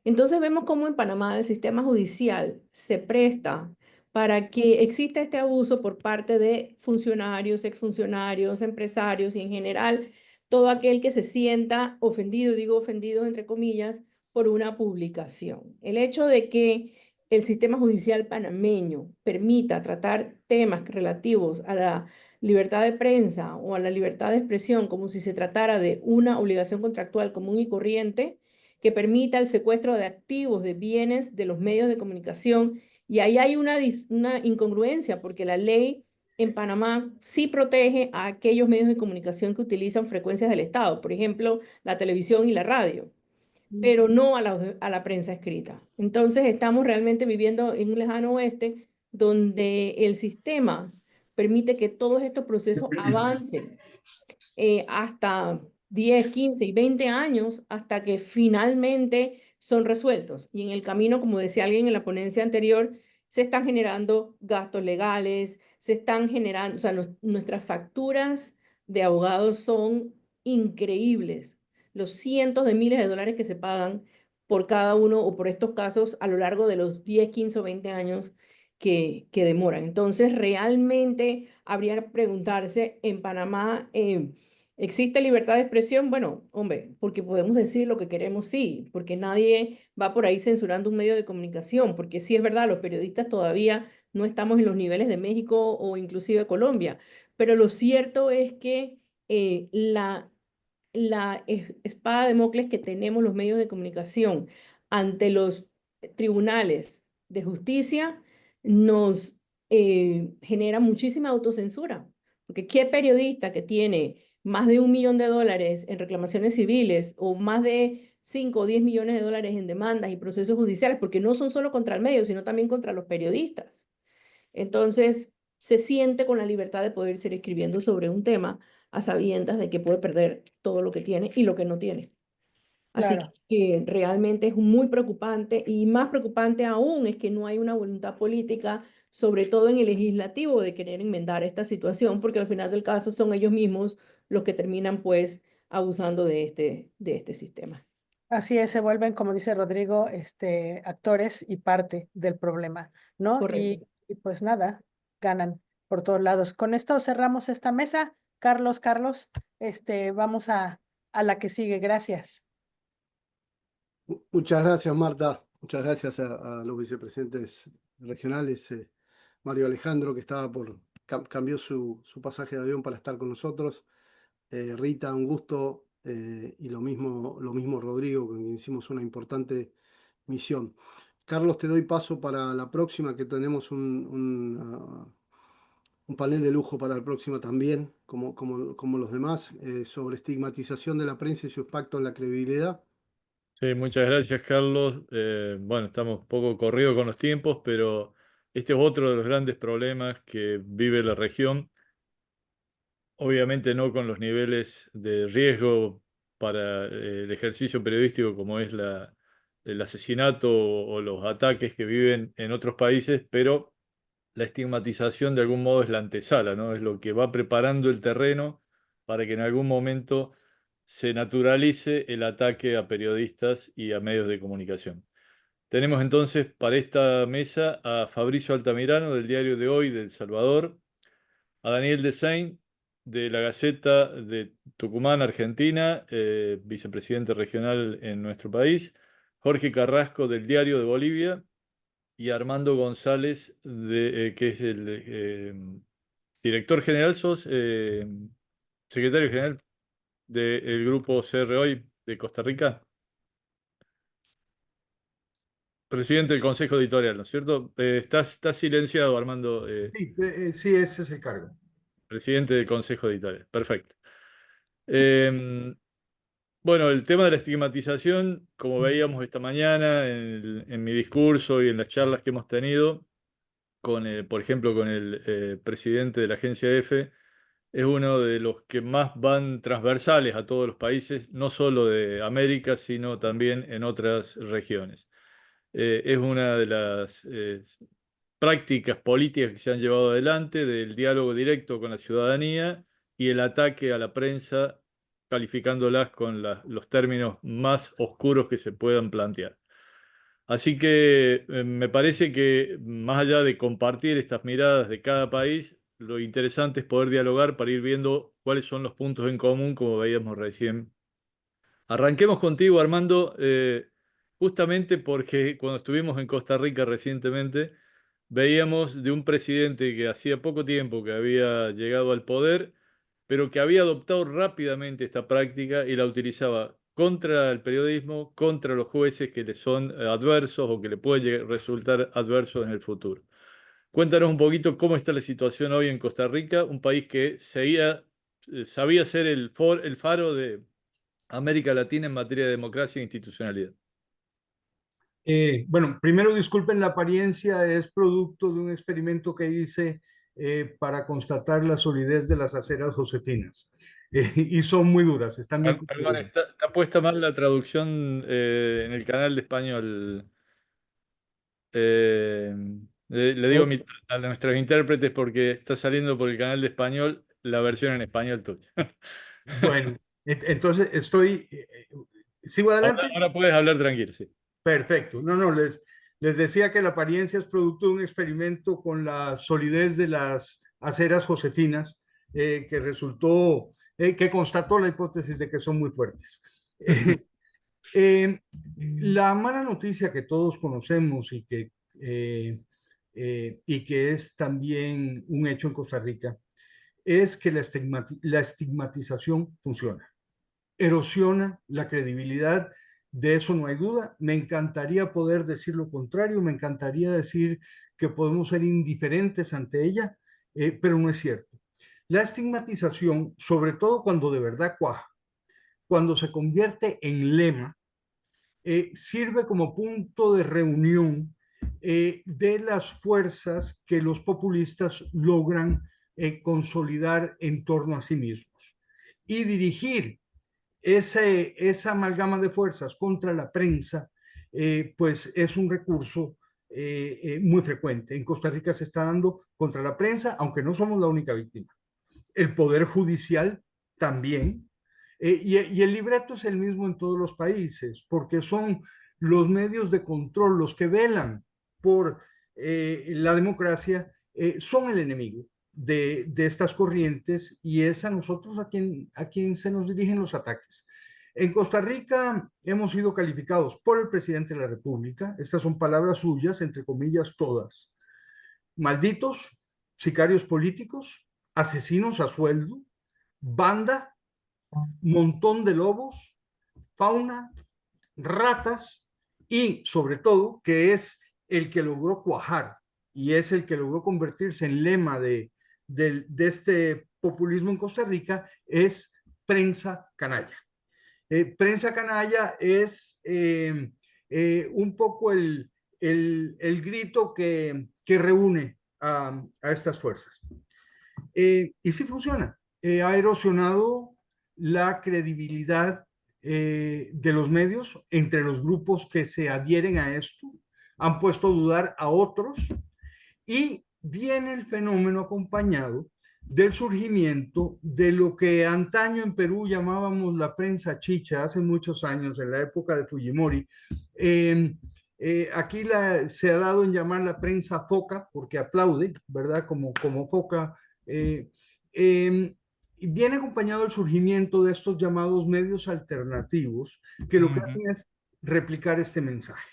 Entonces vemos cómo en Panamá el sistema judicial se presta para que exista este abuso por parte de funcionarios, exfuncionarios, empresarios y en general todo aquel que se sienta ofendido, digo ofendido entre comillas, por una publicación. El hecho de que el sistema judicial panameño permita tratar temas relativos a la libertad de prensa o a la libertad de expresión como si se tratara de una obligación contractual común y corriente, que permita el secuestro de activos, de bienes de los medios de comunicación. Y ahí hay una incongruencia, porque la ley en Panamá sí protege a aquellos medios de comunicación que utilizan frecuencias del Estado, por ejemplo, la televisión y la radio, pero no a la prensa escrita. Entonces estamos realmente viviendo en un lejano oeste donde el sistema permite que todos estos procesos avancen hasta 10, 15 y 20 años hasta que finalmente son resueltos. Y en el camino, como decía alguien en la ponencia anterior, se están generando gastos legales, se están generando, o sea, nuestras facturas de abogados son increíbles. Los cientos de miles de dólares que se pagan por cada uno o por estos casos a lo largo de los 10, 15 o 20 años que demoran. Entonces, realmente habría que preguntarse en Panamá, ¿existe libertad de expresión? Bueno, hombre, porque podemos decir lo que queremos, sí, porque nadie va por ahí censurando un medio de comunicación, porque sí es verdad, los periodistas todavía no estamos en los niveles de México o inclusive Colombia, pero lo cierto es que la espada de Damocles que tenemos los medios de comunicación ante los tribunales de justicia nos genera muchísima autocensura, porque ¿qué periodista que tiene más de $1 millón en reclamaciones civiles o más de 5 o 10 millones de dólares en demandas y procesos judiciales, porque no son solo contra el medio, sino también contra los periodistas? Entonces, se siente con la libertad de poder seguir escribiendo sobre un tema a sabiendas de que puede perder todo lo que tiene y lo que no tiene. Así Claro. que realmente es muy preocupante, y más preocupante aún es que no hay una voluntad política, sobre todo en el legislativo, de querer enmendar esta situación, porque al final del caso son ellos mismos los que terminan pues abusando de este sistema. Así es, se vuelven, como dice Rodrigo, actores y parte del problema, ¿no? Correcto. Y pues nada, ganan por todos lados. Con esto cerramos esta mesa. Carlos, vamos a la que sigue. Gracias. Muchas gracias, Marta. Muchas gracias a los vicepresidentes regionales, Mario Alejandro, que estaba cambió su pasaje de avión para estar con nosotros. Rita, un gusto, y lo mismo Rodrigo, con quien hicimos una importante misión. Carlos, te doy paso para la próxima, que tenemos un panel de lujo para la próxima también, como los demás, sobre estigmatización de la prensa y su impacto en la credibilidad. Sí, muchas gracias, Carlos. Bueno, estamos un poco corridos con los tiempos, pero este es otro de los grandes problemas que vive la región. Obviamente no con los niveles de riesgo para el ejercicio periodístico como es el asesinato o los ataques que viven en otros países, pero la estigmatización de algún modo es la antesala, ¿no? Es lo que va preparando el terreno para que en algún momento se naturalice el ataque a periodistas y a medios de comunicación. Tenemos entonces para esta mesa a Fabricio Altamirano del Diario de Hoy de El Salvador, a Daniel Desain de la Gaceta de Tucumán, Argentina, vicepresidente regional en nuestro país, Jorge Carrasco del Diario de Bolivia y Armando González, que es el director general, secretario general del grupo CR Hoy de Costa Rica, presidente del Consejo Editorial, ¿no es cierto? Estás silenciado, Armando, Sí, ese es el cargo. presidente del Consejo Editorial. Perfecto. Bueno, el tema de la estigmatización, como veíamos esta mañana en mi discurso y en las charlas que hemos tenido, por ejemplo, con el presidente de la agencia EFE, es uno de los que más van transversales a todos los países, no solo de América, sino también en otras regiones. Es una de las prácticas políticas que se han llevado adelante del diálogo directo con la ciudadanía y el ataque a la prensa, calificándolas con los términos más oscuros que se puedan plantear. Así que me parece que más allá de compartir estas miradas de cada país, lo interesante es poder dialogar para ir viendo cuáles son los puntos en común, como veíamos recién. Arranquemos contigo, Armando, justamente porque cuando estuvimos en Costa Rica recientemente, veíamos de un presidente que hacía poco tiempo que había llegado al poder, pero que había adoptado rápidamente esta práctica y la utilizaba contra el periodismo, contra los jueces que le son adversos o que le puede resultar adversos en el futuro. Cuéntanos un poquito cómo está la situación hoy en Costa Rica, un país que sabía ser el faro de América Latina en materia de democracia e institucionalidad. Bueno, primero disculpen la apariencia, es producto de un experimento que hice para constatar la solidez de las aceras josefinas. Y son muy duras, están bien Perdón, construidas. está puesta mal la traducción en el canal de español. Eh, le digo a nuestros intérpretes porque está saliendo por el canal de español la versión en español tuya. Bueno, entonces ¿sigo adelante? Ahora puedes hablar tranquilo, sí. Perfecto. No, les decía que la apariencia es producto de un experimento con la solidez de las aceras josefinas que resultó, que constató la hipótesis de que son muy fuertes. La mala noticia que todos conocemos y que es también un hecho en Costa Rica es que la estigmatización funciona, erosiona la credibilidad, de eso no hay duda. Me encantaría poder decir lo contrario, me encantaría decir que podemos ser indiferentes ante ella, pero no es cierto. La estigmatización, sobre todo cuando de verdad cuaja, cuando se convierte en lema, sirve como punto de reunión de las fuerzas que los populistas logran consolidar en torno a sí mismos y dirigir esa amalgama de fuerzas contra la prensa, pues es un recurso muy frecuente. En Costa Rica se está dando contra la prensa, aunque no somos la única víctima. El Poder Judicial también. Y el libreto es el mismo en todos los países, porque son los medios de control, los que velan por la democracia, son el enemigo de estas corrientes y es a nosotros a quien se nos dirigen los ataques. En Costa Rica hemos sido calificados por el presidente de la República, estas son palabras suyas, entre comillas todas, malditos, sicarios políticos, asesinos a sueldo, banda, montón de lobos, fauna, ratas y sobre todo que es el que logró cuajar y es el que logró convertirse en lema de este populismo en Costa Rica, es prensa canalla. Prensa canalla es un poco el grito que reúne a estas fuerzas. Y sí funciona. Ha erosionado la credibilidad de los medios entre los grupos que se adhieren a esto, han puesto a dudar a otros y viene el fenómeno acompañado del surgimiento de lo que antaño en Perú llamábamos la prensa chicha, hace muchos años, en la época de Fujimori. Aquí se ha dado en llamar la prensa foca, porque aplaude, ¿verdad? Como foca. Viene acompañado el surgimiento de estos llamados medios alternativos, que lo que hacen es replicar este mensaje.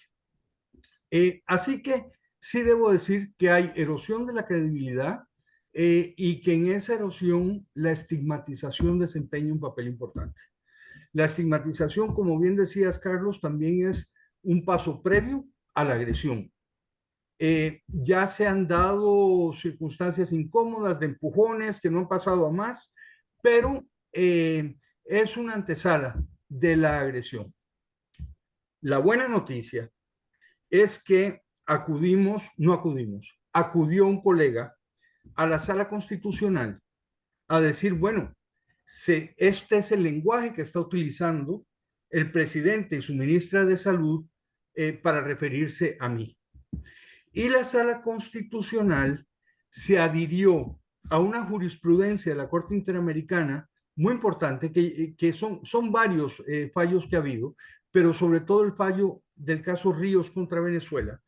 Así que sí debo decir que hay erosión de la credibilidad y que en esa erosión la estigmatización desempeña un papel importante. La estigmatización, como bien decías, Carlos, también es un paso previo a la agresión. Ya se han dado circunstancias incómodas de empujones que no han pasado a más, pero es una antesala de la agresión. La buena noticia es que acudió un colega a la sala constitucional a decir, bueno, este es el lenguaje que está utilizando el presidente y su ministra de Salud para referirse a mí. Y la sala constitucional se adhirió a una jurisprudencia de la Corte Interamericana muy importante, que son varios fallos que ha habido, pero sobre todo el fallo del caso Ríos contra Venezuela,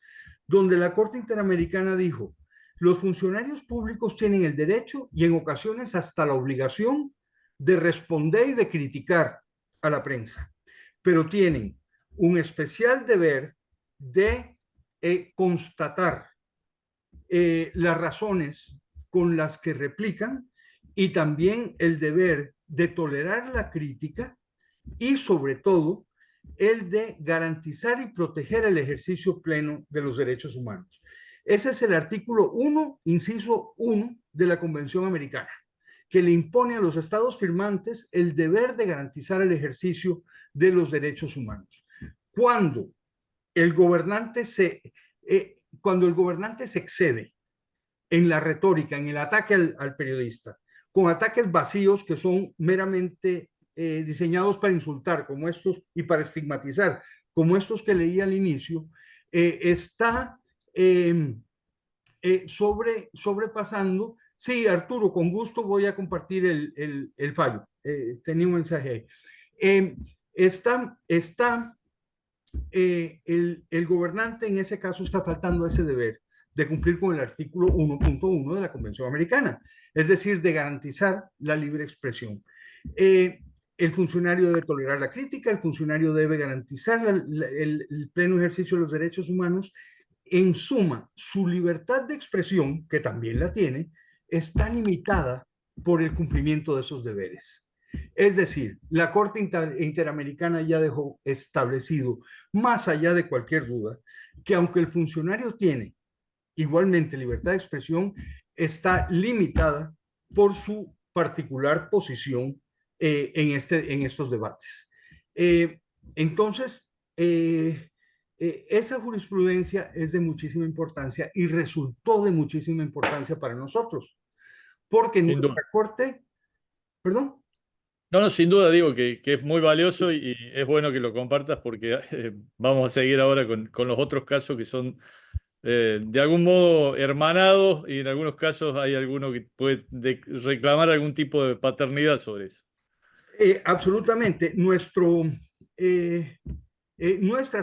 donde la Corte Interamericana dijo: los funcionarios públicos tienen el derecho y en ocasiones hasta la obligación de responder y de criticar a la prensa, pero tienen un especial deber de constatar las razones con las que replican y también el deber de tolerar la crítica y sobre todo el de garantizar y proteger el ejercicio pleno de los derechos humanos. Ese es el artículo 1, inciso 1 de la Convención Americana, que le impone a los estados firmantes el deber de garantizar el ejercicio de los derechos humanos. Cuando el gobernante se excede en la retórica, en el ataque al periodista, con ataques vacíos que son meramente diseñados para insultar, como estos, y para estigmatizar, como estos que leí al inicio, está sobrepasando. Sí, Arturo, con gusto voy a compartir el fallo. Tenía un mensaje ahí. El gobernante en ese caso está faltando ese deber de cumplir con el artículo 1.1 de la Convención Americana, es decir, de garantizar la libre expresión. El funcionario debe tolerar la crítica, el funcionario debe garantizar el pleno ejercicio de los derechos humanos. En suma, su libertad de expresión, que también la tiene, está limitada por el cumplimiento de esos deberes. Es decir, la Corte Interamericana ya dejó establecido, más allá de cualquier duda, que aunque el funcionario tiene igualmente libertad de expresión, está limitada por su particular posición en estos debates. Entonces, esa jurisprudencia es de muchísima importancia y resultó de muchísima importancia para nosotros, porque nuestra Corte, perdón. No, sin duda digo que es muy valioso y es bueno que lo compartas porque vamos a seguir ahora con los otros casos que son de algún modo hermanados y en algunos casos hay alguno que puede reclamar algún tipo de paternidad sobre eso. Absolutamente. Nuestra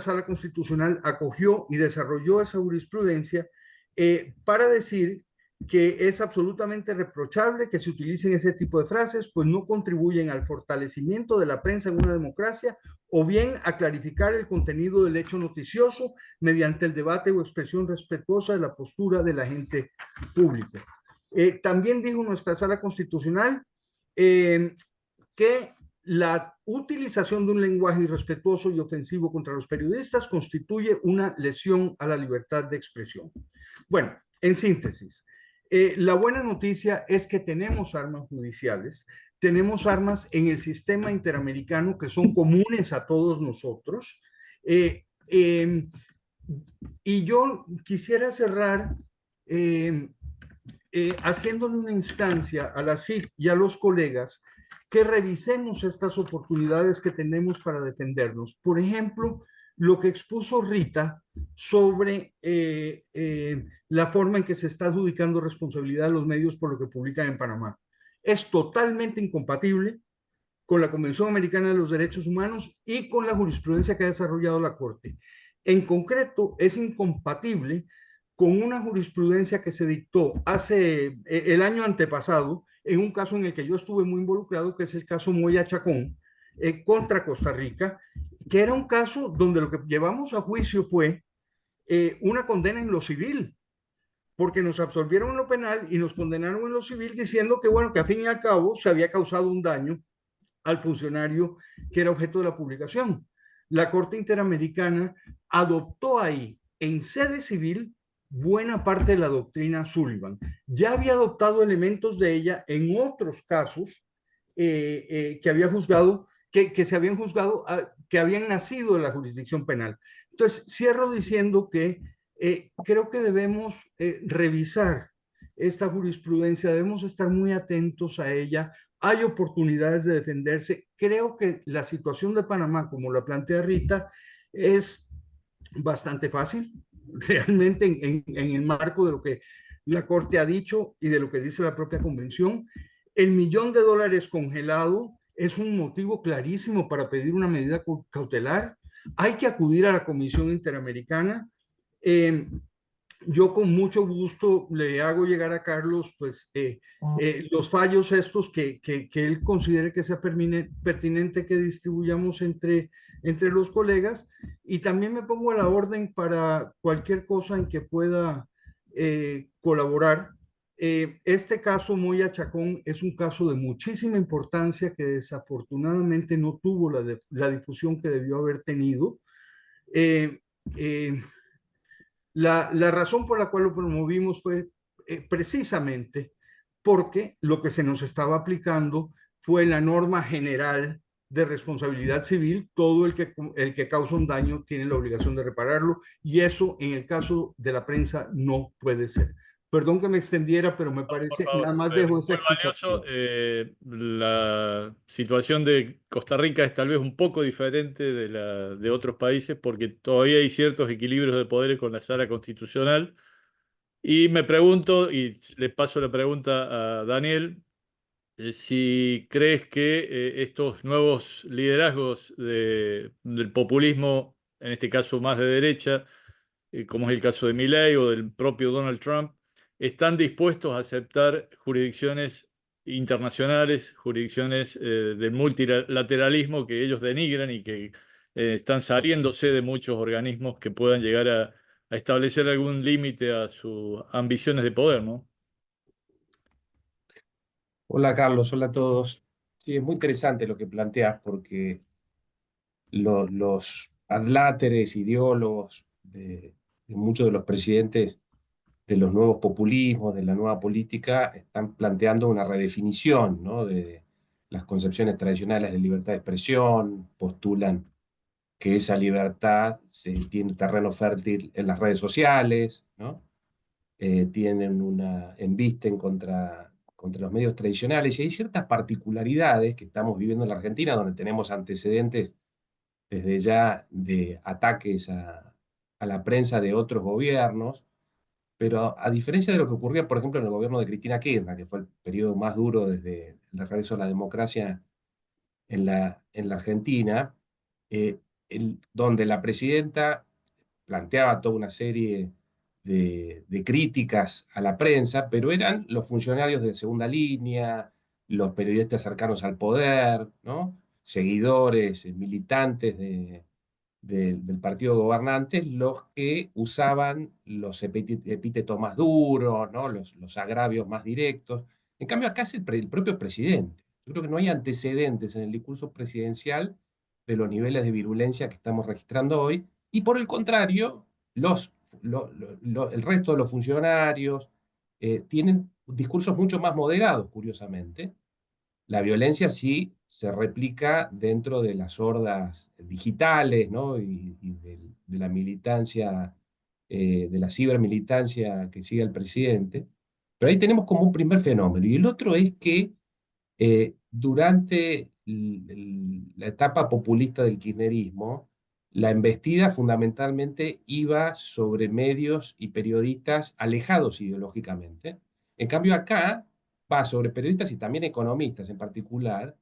Sala Constitucional acogió y desarrolló esa jurisprudencia para decir que es absolutamente reprochable que se utilicen ese tipo de frases, pues no contribuyen al fortalecimiento de la prensa en una democracia o bien a clarificar el contenido del hecho noticioso mediante el debate o expresión respetuosa de la postura del agente público. También dijo nuestra Sala Constitucional que la utilización de un lenguaje irrespetuoso y ofensivo contra los periodistas constituye una lesión a la libertad de expresión. Bueno, en síntesis, la buena noticia es que tenemos armas judiciales, tenemos armas en el sistema interamericano que son comunes a todos nosotros. Y yo quisiera cerrar haciéndole una instancia a la CIP y a los colegas que revisemos estas oportunidades que tenemos para defendernos. Por ejemplo, lo que expuso Rita sobre la forma en que se está adjudicando responsabilidad a los medios por lo que publican en Panamá. Es totalmente incompatible con la Convención Americana de los Derechos Humanos y con la jurisprudencia que ha desarrollado la Corte. En concreto, es incompatible con una jurisprudencia que se dictó hace el año antepasado en un caso en el que yo estuve muy involucrado, que es el caso Moya Chacón, contra Costa Rica, que era un caso donde lo que llevamos a juicio fue una condena en lo civil, porque nos absolvieron en lo penal y nos condenaron en lo civil diciendo que, bueno, que a fin y al cabo se había causado un daño al funcionario que era objeto de la publicación. La Corte Interamericana adoptó ahí, en sede civil, buena parte de la doctrina Sullivan. Ya había adoptado elementos de ella en otros casos que había juzgado, que se habían juzgado, que habían nacido de la jurisdicción penal. Entonces, cierro diciendo que creo que debemos revisar esta jurisprudencia, debemos estar muy atentos a ella. Hay oportunidades de defenderse. Creo que la situación de Panamá, como la plantea Rita, es bastante fácil, realmente en el marco de lo que la Corte ha dicho y de lo que dice la propia Convención. El $1.000.000 congelado es un motivo clarísimo para pedir una medida cautelar. Hay que acudir a la Comisión Interamericana. Yo con mucho gusto le hago llegar a Carlos pues, los fallos estos que él considere que sea pertinente que distribuyamos entre los colegas, y también me pongo a la orden para cualquier cosa en que pueda colaborar. Este caso Moya Chacón es un caso de muchísima importancia que desafortunadamente no tuvo la difusión que debió haber tenido. La razón por la cual lo promovimos fue precisamente porque lo que se nos estaba aplicando fue la norma general de responsabilidad civil. Todo el que causa un daño tiene la obligación de repararlo, y eso en el caso de la prensa no puede ser. Perdón que me extendiera, pero me parece, Por favor, nada más dejo esa muy valioso. explicación. La situación de Costa Rica es tal vez un poco diferente de la de otros países porque todavía hay ciertos equilibrios de poderes con la sala constitucional. Y me pregunto, y le paso la pregunta a Daniel, si crees que estos nuevos liderazgos del populismo, en este caso más de derecha, como es el caso de Milei o del propio Donald Trump, están dispuestos a aceptar jurisdicciones internacionales, jurisdicciones del multilateralismo que ellos denigran y que están saliéndose de muchos organismos que puedan llegar a establecer algún límite a sus ambiciones de poder, ¿no? Hola Carlos, hola a todos. Sí, es muy interesante lo que planteas porque los adláteres, ideólogos de muchos de los presidentes de los nuevos populismos, de la nueva política, están planteando una redefinición, ¿no?, de las concepciones tradicionales de libertad de expresión, postulan que esa libertad tiene terreno fértil en las redes sociales, ¿no? Embisten contra los medios tradicionales, y hay ciertas particularidades que estamos viviendo en la Argentina, donde tenemos antecedentes desde ya de ataques a la prensa de otros gobiernos, pero a diferencia de lo que ocurría, por ejemplo, en el gobierno de Cristina Kirchner, que fue el periodo más duro desde el regreso a la democracia en la Argentina, donde la presidenta planteaba toda una serie de críticas a la prensa, pero eran los funcionarios de segunda línea, los periodistas cercanos al poder, ¿no?, seguidores, militantes del partido gobernante, los que usaban los epítetos más duros, ¿no?, los agravios más directos. En cambio, acá es el propio presidente. Yo creo que no hay antecedentes en el discurso presidencial de los niveles de virulencia que estamos registrando hoy, y por el contrario, el resto de los funcionarios tienen discursos mucho más moderados, curiosamente. La violencia sí se replica dentro de las hordas digitales, ¿no?, y de la militancia, de la cibermilitancia que sigue al presidente. Pero ahí tenemos como un primer fenómeno. Y el otro es que durante la etapa populista del kirchnerismo, la embestida fundamentalmente iba sobre medios y periodistas alejados ideológicamente. En cambio acá va sobre periodistas y también economistas en particular,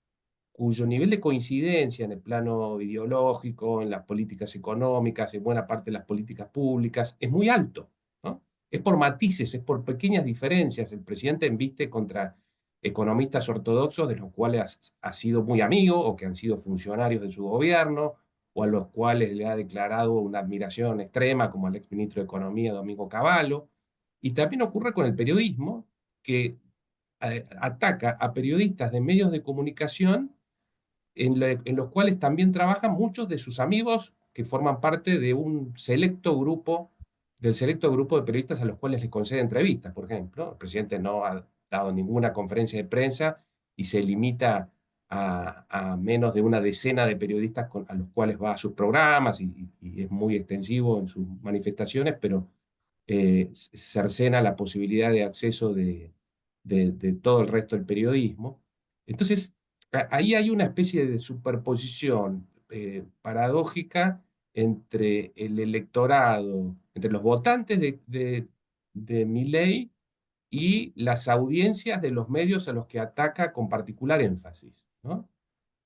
cuyo nivel de coincidencia en el plano ideológico, en las políticas económicas, en buena parte de las políticas públicas, es muy alto, ¿no? Es por matices, es por pequeñas diferencias. El presidente embiste contra economistas ortodoxos de los cuales ha sido muy amigo o que han sido funcionarios de su gobierno, o a los cuales le ha declarado una admiración extrema, como al exministro de Economía, Domingo Cavallo. Y también ocurre con el periodismo, que ataca a periodistas de medios de comunicación en los cuales también trabajan muchos de sus amigos que forman parte de del selecto grupo de periodistas a los cuales les concede entrevistas, por ejemplo. El presidente no ha dado ninguna conferencia de prensa y se limita a menos de una decena de periodistas a los cuales va a sus programas, y es muy extensivo en sus manifestaciones, pero cercena la posibilidad de acceso de todo el resto del periodismo. Entonces, ahí hay una especie de superposición paradójica entre el electorado, entre los votantes de Milei y las audiencias de los medios a los que ataca con particular énfasis, ¿no?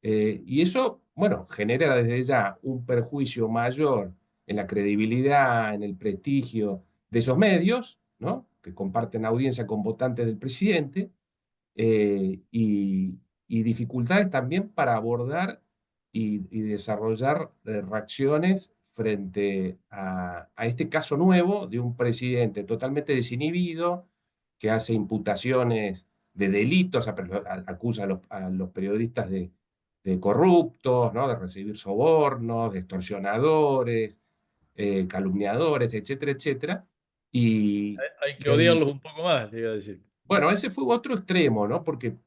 Y eso, bueno, genera desde ya un perjuicio mayor en la credibilidad, en el prestigio de esos medios, ¿no? Que comparten audiencia con votantes del presidente, y dificultades también para abordar y desarrollar reacciones frente a este caso nuevo de un presidente totalmente desinhibido, que hace imputaciones de delitos, acusa a los periodistas de corruptos, ¿no? De recibir sobornos, de extorsionadores, calumniadores, etcétera, etcétera. Y, Hay que y el, odiarlos un poco más, le iba a decir. bueno, ese fue otro extremo, ¿no? Porque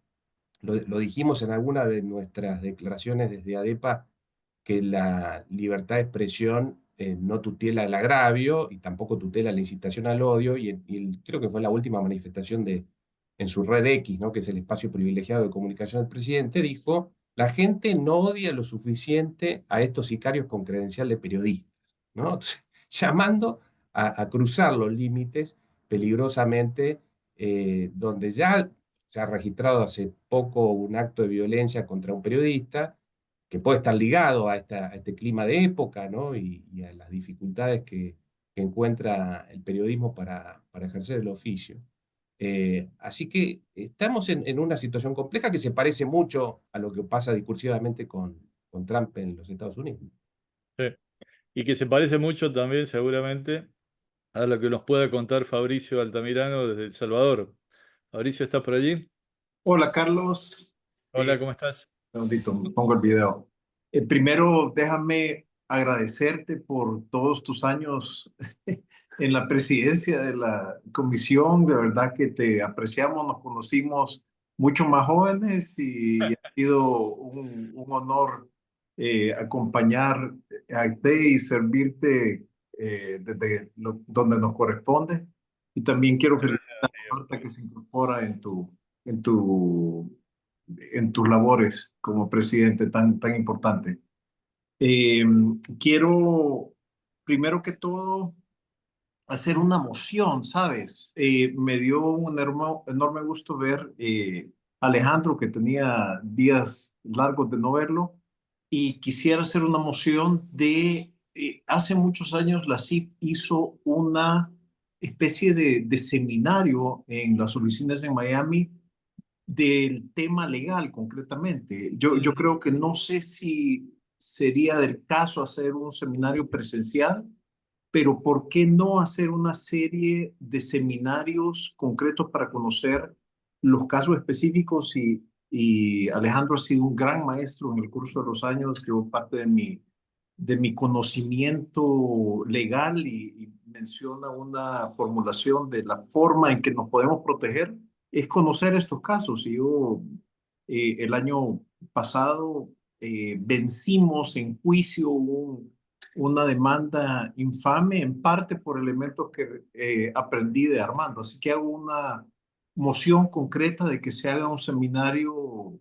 lo dijimos en alguna de nuestras declaraciones desde ADEPA, que la libertad de expresión no tutela el agravio y tampoco tutela la incitación al odio, creo que fue la última manifestación en su red X, ¿no? Que es el espacio privilegiado de comunicación del presidente, dijo: la gente no odia lo suficiente a estos sicarios con credencial de periodistas, ¿no? Llamando a cruzar los límites peligrosamente, donde ya se ha registrado hace poco un acto de violencia contra un periodista, que puede estar ligado a este clima de época, ¿no? Y a las dificultades que encuentra el periodismo para ejercer el oficio. Así que estamos en una situación compleja que se parece mucho a lo que pasa discursivamente con Trump en los Estados Unidos. Sí. Y que se parece mucho también, seguramente, a lo que nos pueda contar Fabricio Altamirano desde El Salvador. Fabricio, ¿estás por allí? Hola Carlos, Hola, ¿cómo estás? un segundito, me pongo el video. Primero, déjame agradecerte por todos tus años en la presidencia de la comisión. De verdad que te apreciamos, nos conocimos mucho más jóvenes y ha sido un honor acompañar a ti y servirte donde nos corresponde. Y también quiero felicitar a Marta que se incorpora en tu, en tus labores como presidente tan importante. Eh, Quiero, primero que todo, hacer una moción, ¿sabes? Me dio un enorme gusto ver Alejandro, que tenía días largos de no verlo, y quisiera hacer una moción hace muchos años la CIP hizo una especie de seminario en las oficinas en Miami del tema legal concretamente. Yo creo que no sé si sería del caso hacer un seminario presencial, pero ¿por qué no hacer una serie de seminarios concretos para conocer los casos específicos? Y Alejandro ha sido un gran maestro en el curso de los años, que parte de mi conocimiento legal y menciona una formulación de la forma en que nos podemos proteger, es conocer estos casos. Y yo el año pasado vencimos en juicio una demanda infame, en parte por elementos que aprendí de Armando. Así que hago una moción concreta de que se haga un seminario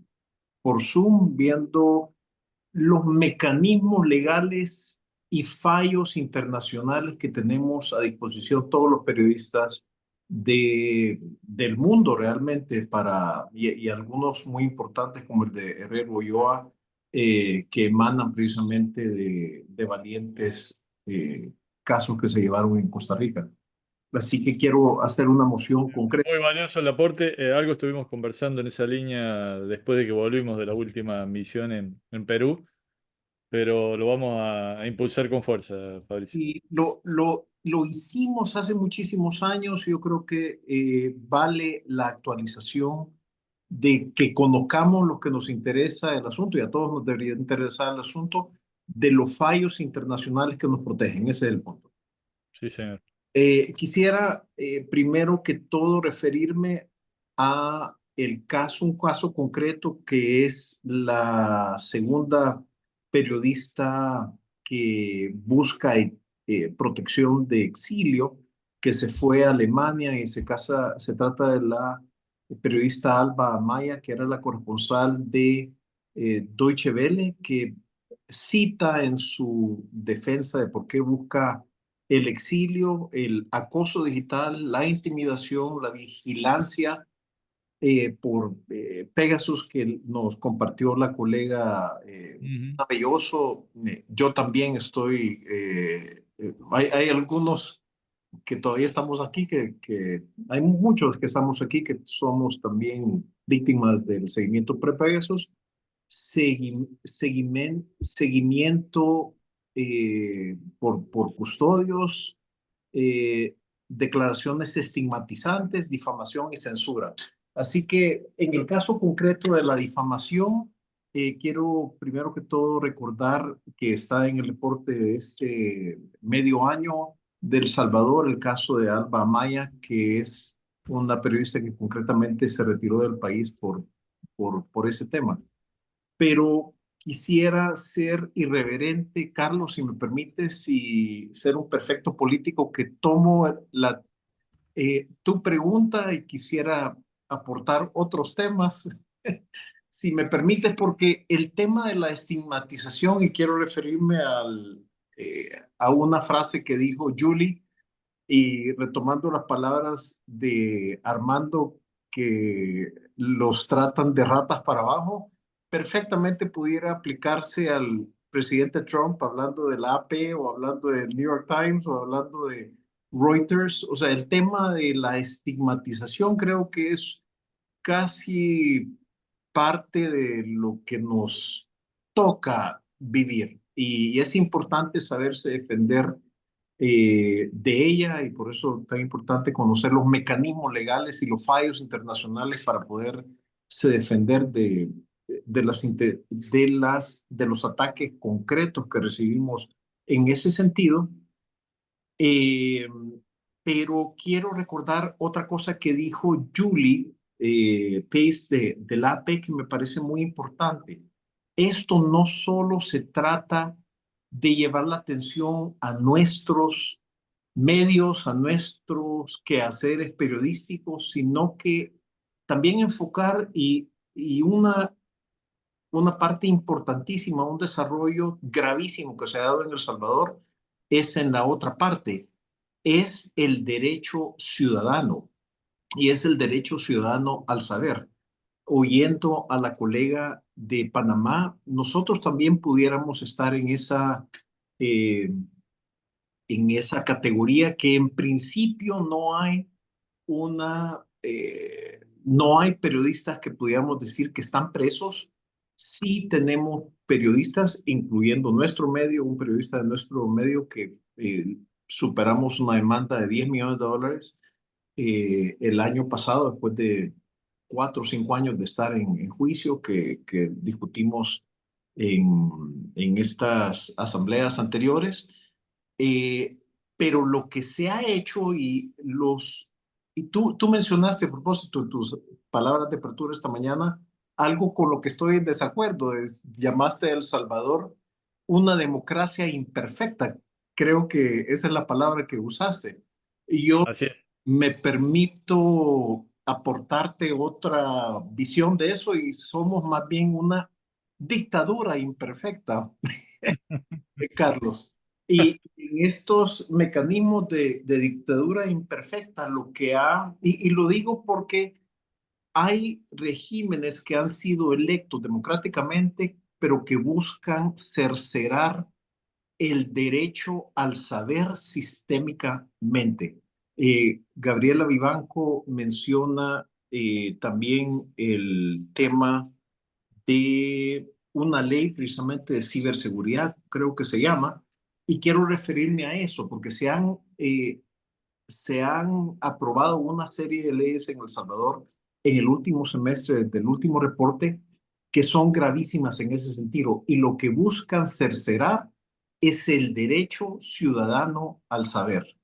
por Zoom viendo los mecanismos legales y fallos internacionales que tenemos a disposición todos los periodistas del mundo realmente, y algunos muy importantes como el de Herrero Ulloa, que emanan precisamente de valientes casos que se llevaron en Costa Rica. Así que quiero hacer una moción concreta. Muy valioso el aporte. Algo estuvimos conversando en esa línea después de que volvimos de la última misión en Perú, pero lo vamos a impulsar con fuerza, Fabricio. Y lo hicimos hace muchísimos años. Yo creo que vale la actualización de que conozcamos lo que nos interesa el asunto, y a todos nos debería interesar el asunto de los fallos internacionales que nos protegen. Ese es el punto. Sí, señor. Quisiera primero que todo referirme a un caso concreto, que es la segunda periodista que busca protección de exilio, que se fue a Alemania. Y se trata de la periodista Alba Amaya, que era la corresponsal de Deutsche Welle, que cita en su defensa de por qué busca el exilio, el acoso digital, la intimidación, la vigilancia por Pegasus que nos compartió la colega Belloso. Yo también estoy, hay algunos que todavía estamos aquí, que hay muchos que estamos aquí que somos también víctimas del seguimiento pre-Pegasus. Seguimiento por custodios, declaraciones estigmatizantes, difamación y censura. Así que en el caso concreto de la difamación, quiero primero que todo recordar que está en el reporte de este medio año de El Salvador el caso de Alba Amaya, que es una periodista que concretamente se retiró del país por ese tema. Pero quisiera ser irreverente, Carlos, si me permites, y ser un perfecto político que tomo tu pregunta y quisiera aportar otros temas, si me permites, porque el tema de la estigmatización, y quiero referirme a una frase que dijo Julie, y retomando las palabras de Armando, que los tratan de ratas para abajo, perfectamente pudiera aplicarse al presidente Trump hablando de la AP o hablando de New York Times o hablando de Reuters. O sea, el tema de la estigmatización creo que es casi parte de lo que nos toca vivir y es importante saberse defender de ella y por eso es tan importante conocer los mecanismos legales y los fallos internacionales para poderse defender de los ataques concretos que recibimos en ese sentido. Eh, pero quiero recordar otra cosa que dijo Julie Pace de la AP que me parece muy importante. Esto no solo se trata de llevar la atención a nuestros medios, a nuestros quehaceres periodísticos, sino que también enfocar y una parte importantísima, un desarrollo gravísimo que se ha dado en El Salvador es en la otra parte, es el derecho ciudadano y es el derecho ciudadano al saber. Oyendo a la colega de Panamá, nosotros también pudiéramos estar en esa categoría que en principio no hay periodistas que pudiéramos decir que están presos. Sí tenemos periodistas, incluyendo nuestro medio, un periodista de nuestro medio que superamos una demanda de $10 millones el año pasado, después de 4 o 5 años de estar en juicio, que discutimos en estas asambleas anteriores. Pero lo que se ha hecho y tú mencionaste a propósito de tus palabras de apertura esta mañana, algo con lo que estoy en desacuerdo, llamaste a El Salvador una democracia imperfecta. Creo que esa es la palabra que usaste. Y yo me permito aportarte otra visión de eso y somos más bien una dictadura imperfecta, Carlos. Y en estos mecanismos de dictadura imperfecta, y lo digo porque hay regímenes que han sido electos democráticamente, pero que buscan cercenar el derecho al saber sistémicamente. Gabriela Vivanco menciona también el tema de una ley precisamente de ciberseguridad, creo que se llama, y quiero referirme a eso, porque se han aprobado una serie de leyes en El Salvador en el último semestre del último reporte que son gravísimas en ese sentido, y lo que buscan cercenar es el derecho ciudadano al saber.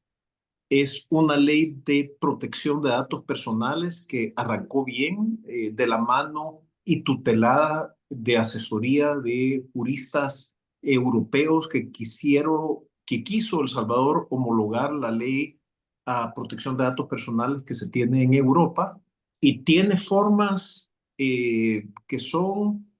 Es una ley de protección de datos personales que arrancó bien de la mano y tutelada de asesoría de juristas europeos que quiso El Salvador homologar la ley a protección de datos personales que se tiene en Europa y tiene formas que son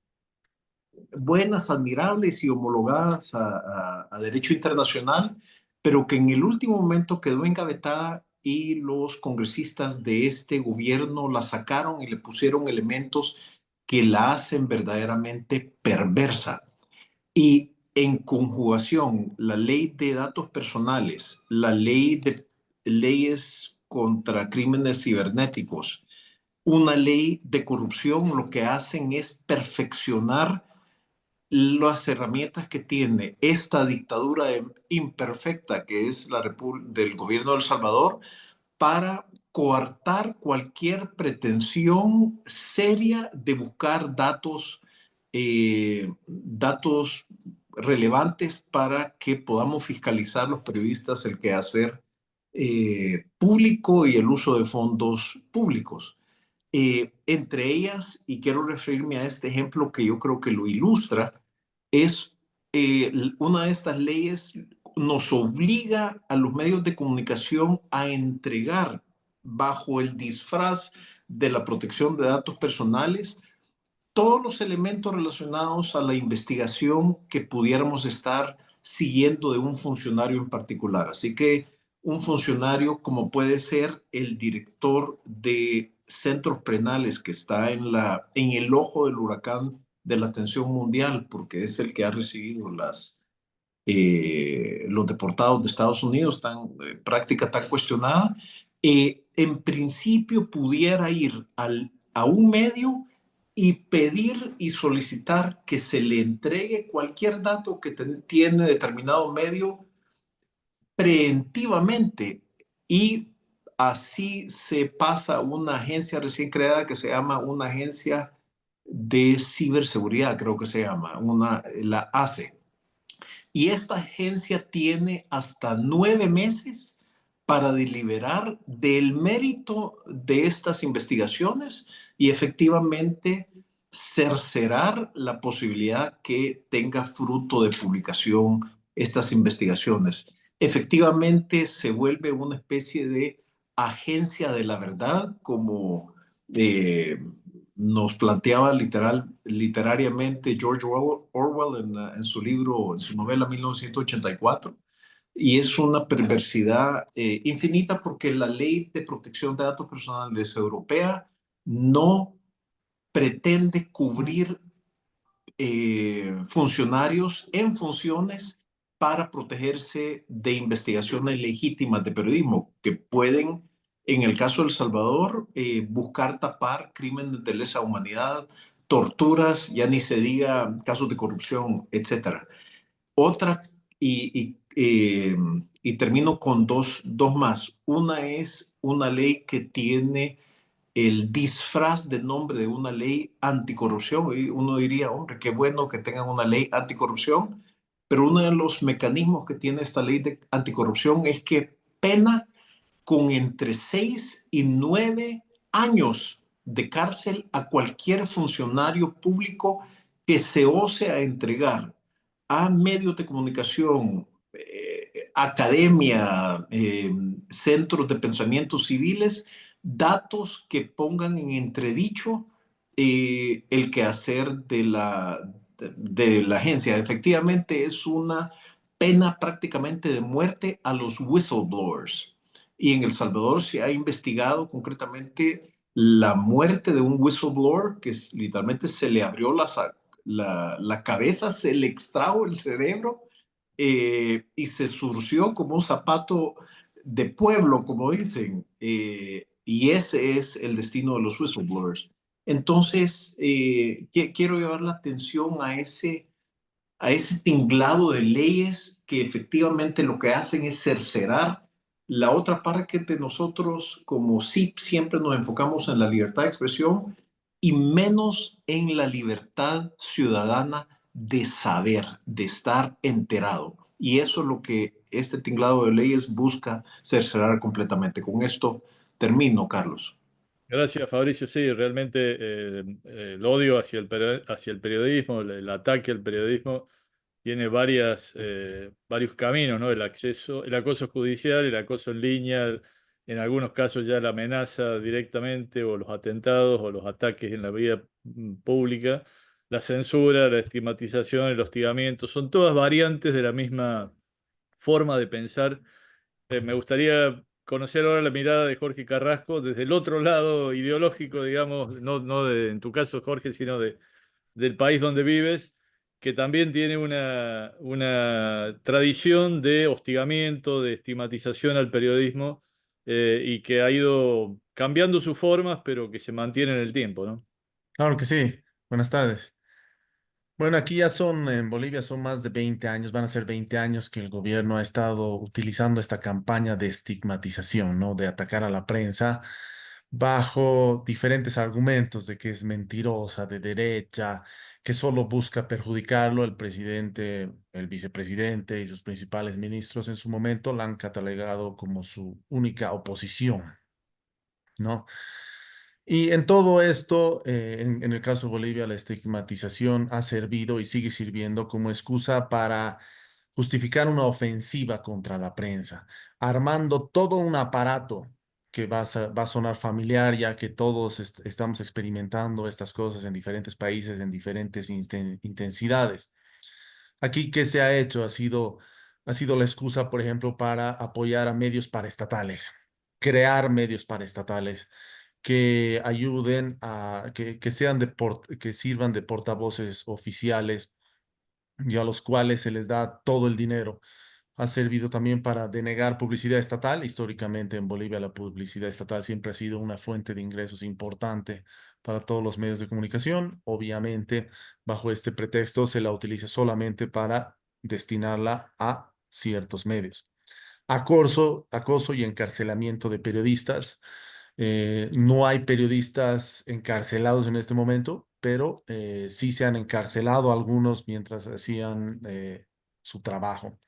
buenas, admirables y homologadas a derecho internacional, pero que en el último momento quedó engavetada y los congresistas de este gobierno la sacaron y le pusieron elementos que la hacen verdaderamente perversa. Y en conjugación, la ley de datos personales, la ley de leyes contra crímenes cibernéticos, una ley de corrupción, lo que hacen es perfeccionar las herramientas que tiene esta dictadura imperfecta que es la del gobierno de El Salvador para coartar cualquier pretensión seria de buscar datos relevantes para que podamos fiscalizar los periodistas el quehacer público y el uso de fondos públicos. Entre ellas, y quiero referirme a este ejemplo que yo creo que lo ilustra, es una de estas leyes nos obliga a los medios de comunicación a entregar bajo el disfraz de la protección de datos personales todos los elementos relacionados a la investigación que pudiéramos estar siguiendo de un funcionario en particular. Así que un funcionario como puede ser el director de centros penales que está en el ojo del huracán de la atención mundial, porque es el que ha recibido los deportados de Estados Unidos, práctica tan cuestionada, en principio pudiera ir a un medio y pedir y solicitar que se le entregue cualquier dato que tiene determinado medio preventivamente, y así se pasa a una agencia recién creada que se llama una agencia de ciberseguridad, creo que se llama, la ACE. Y esta agencia tiene hasta 9 meses para deliberar del mérito de estas investigaciones y efectivamente cercerar la posibilidad que tenga fruto de publicación estas investigaciones. Efectivamente se vuelve una especie de agencia de la verdad, como nos planteaba literariamente George Orwell en su libro, en su novela 1984. Y es una perversidad infinita porque la ley de protección de datos personales europea no pretende cubrir funcionarios en funciones para protegerse de investigaciones legítimas de periodismo que pueden, en el caso de El Salvador, buscar tapar crímenes de lesa humanidad, torturas, ya ni se diga casos de corrupción, etc. Otra, y termino con dos más. Una es una ley que tiene el disfraz de nombre de una ley anticorrupción. Y uno diría, hombre, qué bueno que tengan una ley anticorrupción, pero uno de los mecanismos que tiene esta ley de anticorrupción es que pena con entre 6 y 9 años de cárcel a cualquier funcionario público que se ose a entregar a medios de comunicación, academia, centros de pensamientos civiles, datos que pongan en entredicho el quehacer de la agencia. Efectivamente, es una pena prácticamente de muerte a los whistleblowers. Y en El Salvador se ha investigado concretamente la muerte de un whistleblower que literalmente se le abrió la cabeza, se le extrajo el cerebro y se surció como un zapato de pueblo, como dicen. Y ese es el destino de los whistleblowers. Entonces, quiero llevar la atención a ese tinglado de leyes que efectivamente lo que hacen es cercerar la otra parte de nosotros. Como CIP siempre nos enfocamos en la libertad de expresión y menos en la libertad ciudadana de saber, de estar enterado. Y eso es lo que este tinglado de leyes busca cercenar completamente. Con esto termino, Carlos. Gracias, Fabricio. Sí, realmente el odio hacia el periodismo, el ataque al periodismo, tiene varios caminos, ¿no? El acoso judicial, el acoso en línea, en algunos casos ya la amenaza directamente, o los atentados, o los ataques en la vida pública, la censura, la estigmatización, el hostigamiento, son todas variantes de la misma forma de pensar. Me gustaría conocer ahora la mirada de Jorge Carrasco desde el otro lado ideológico, digamos, no en tu caso, Jorge, sino del país donde vives, que también tiene una tradición de hostigamiento, de estigmatización al periodismo, y que ha ido cambiando sus formas, pero que se mantiene en el tiempo, ¿no? Claro que sí. Buenas tardes. Bueno, aquí ya son, en Bolivia son más de 20 años, van a ser 20 años que el gobierno ha estado utilizando esta campaña de estigmatización, ¿no? De atacar a la prensa bajo diferentes argumentos de que es mentirosa, de derecha, que solo busca perjudicarlo. El presidente, el vicepresidente y sus principales ministros en su momento la han catalogado como su única oposición, ¿no? Y en todo esto, en el caso de Bolivia, la estigmatización ha servido y sigue sirviendo como excusa para justificar una ofensiva contra la prensa, armando todo un aparato que va a sonar familiar, ya que todos estamos experimentando estas cosas en diferentes países, en diferentes intensidades. Aquí, ¿qué se ha hecho? Ha sido la excusa, por ejemplo, para apoyar a medios paraestatales, crear medios paraestatales que ayuden que sean que sirvan de portavoces oficiales y a los cuales se les da todo el dinero. Ha servido también para denegar publicidad estatal. Históricamente en Bolivia la publicidad estatal siempre ha sido una fuente de ingresos importante para todos los medios de comunicación. Obviamente, bajo este pretexto se la utiliza solamente para destinarla a ciertos medios. Acoso y encarcelamiento de periodistas. No hay periodistas encarcelados en este momento, pero sí se han encarcelado algunos mientras hacían su trabajo.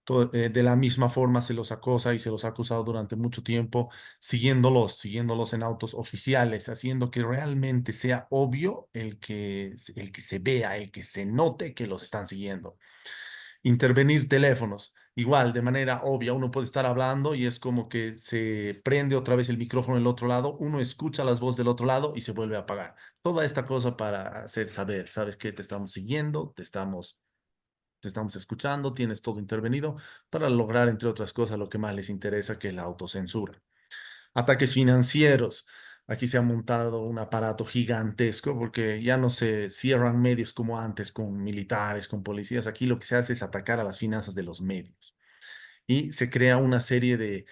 De la misma forma se los acosa y se los ha acusado durante mucho tiempo, siguiéndolos en autos oficiales, haciendo que realmente sea obvio el que se vea, el que se note que los están siguiendo. Intervenir teléfonos. Igual, de manera obvia, uno puede estar hablando y es como que se prende otra vez el micrófono del otro lado, uno escucha las voces del otro lado y se vuelve a apagar. Toda esta cosa para hacer saber, ¿sabes qué? Te estamos siguiendo, te estamos escuchando, tienes todo intervenido para lograr, entre otras cosas, lo que más les interesa, que es la autocensura. Ataques financieros. Aquí se ha montado un aparato gigantesco porque ya no se cierran medios como antes con militares, con policías. Aquí lo que se hace es atacar a las finanzas de los medios. Y se crea una serie de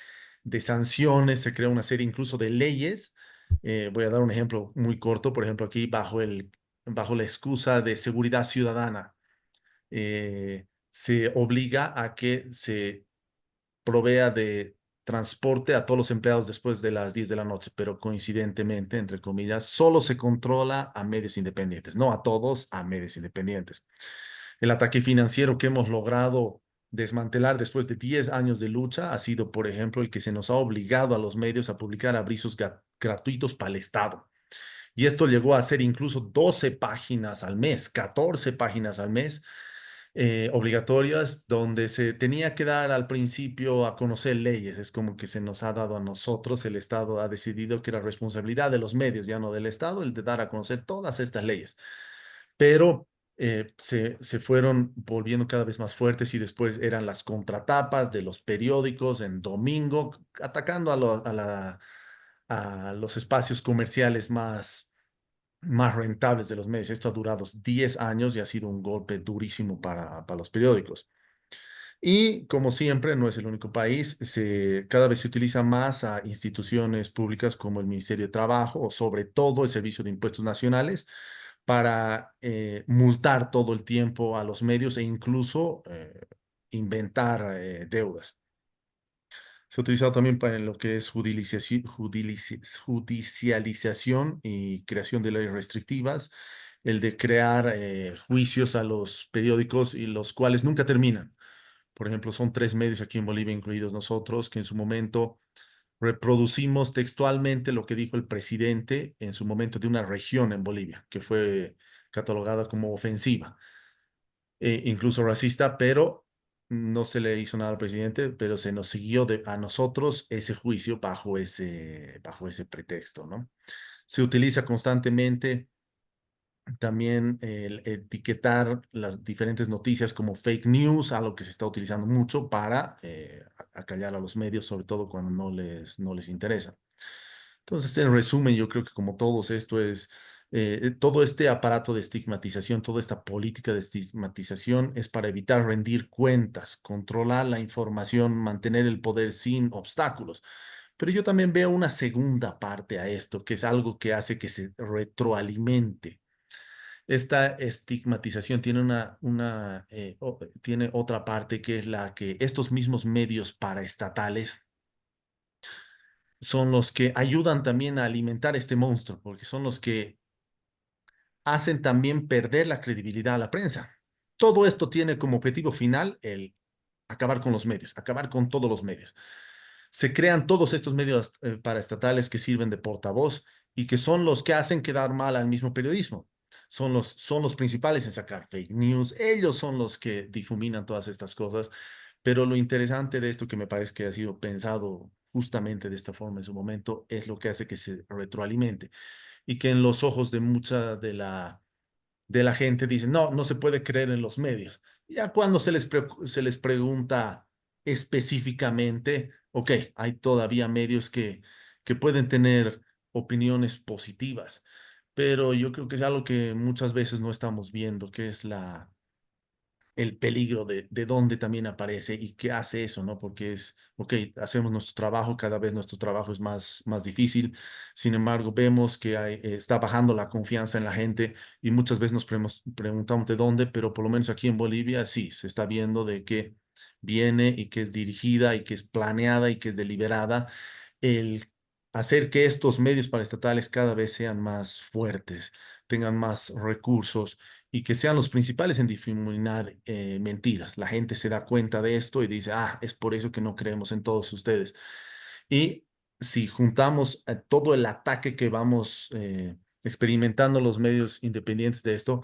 sanciones, se crea una serie incluso de leyes. Voy a dar un ejemplo muy corto. Por ejemplo, aquí bajo la excusa de seguridad ciudadana, se obliga a que se provea de transporte a todos los empleados después de las 10 de la noche, pero coincidentemente, entre comillas, solo se controla a medios independientes, no a todos, a medios independientes. El ataque financiero que hemos logrado desmantelar después de 10 años de lucha ha sido, por ejemplo, el que se nos ha obligado a los medios a publicar avisos gratuitos para el Estado. Y esto llegó a ser incluso 12 páginas al mes, 14 páginas al mes, obligatorias, donde se tenía que dar al principio a conocer leyes. Es como que se nos ha dado a nosotros, el Estado ha decidido que era responsabilidad de los medios, ya no del Estado, el de dar a conocer todas estas leyes. Pero se fueron volviendo cada vez más fuertes y después eran las contratapas de los periódicos en domingo, atacando a los espacios comerciales más rentables de los medios. Esto ha durado 10 años y ha sido un golpe durísimo para los periódicos. Y como siempre, no es el único país, cada vez se utiliza más a instituciones públicas como el Ministerio de Trabajo o sobre todo el Servicio de Impuestos Nacionales para multar todo el tiempo a los medios e incluso inventar deudas. Se ha utilizado también para lo que es judicialización y creación de leyes restrictivas, el de crear juicios a los periódicos y los cuales nunca terminan. Por ejemplo, son 3 medios aquí en Bolivia, incluidos nosotros, que en su momento reproducimos textualmente lo que dijo el presidente en su momento de una región en Bolivia, que fue catalogada como ofensiva, incluso racista, pero no se le hizo nada al presidente, pero se nos siguió a nosotros ese juicio bajo ese pretexto, ¿no? Se utiliza constantemente También el etiquetar las diferentes noticias como fake news, algo que se está utilizando mucho para acallar a los medios, sobre todo cuando no les interesa. Entonces, en resumen, yo creo que como todos esto es, todo este aparato de estigmatización, toda esta política de estigmatización es para evitar rendir cuentas, controlar la información, mantener el poder sin obstáculos. Pero yo también veo una segunda parte a esto, que es algo que hace que se retroalimente. Esta estigmatización tiene tiene otra parte que es la que estos mismos medios paraestatales son los que ayudan también a alimentar este monstruo, porque son los que hacen también perder la credibilidad a la prensa. Todo esto tiene como objetivo final el acabar con los medios, acabar con todos los medios. Se crean todos estos medios paraestatales que sirven de portavoz y que son los que hacen quedar mal al mismo periodismo. Son los principales en sacar fake news. Ellos son los que difuminan todas estas cosas. Pero lo interesante de esto, que me parece que ha sido pensado justamente de esta forma en su momento, es lo que hace que se retroalimente y que en los ojos de mucha de la gente dicen, no, no se puede creer en los medios. Ya cuando se les pregunta específicamente, ok, hay todavía medios que pueden tener opiniones positivas, pero yo creo que es algo que muchas veces no estamos viendo, que es el peligro de dónde también aparece y qué hace eso, ¿no? Porque es, ok, hacemos nuestro trabajo, cada vez nuestro trabajo es más difícil, sin embargo, vemos que está bajando la confianza en la gente y muchas veces nos preguntamos de dónde, pero por lo menos aquí en Bolivia sí, se está viendo de que viene y que es dirigida y que es planeada y que es deliberada el hacer que estos medios paraestatales cada vez sean más fuertes, tengan más recursos y que sean los principales en difuminar mentiras. La gente se da cuenta de esto y dice, ah, es por eso que no creemos en todos ustedes. Y si juntamos todo el ataque que vamos experimentando los medios independientes de esto,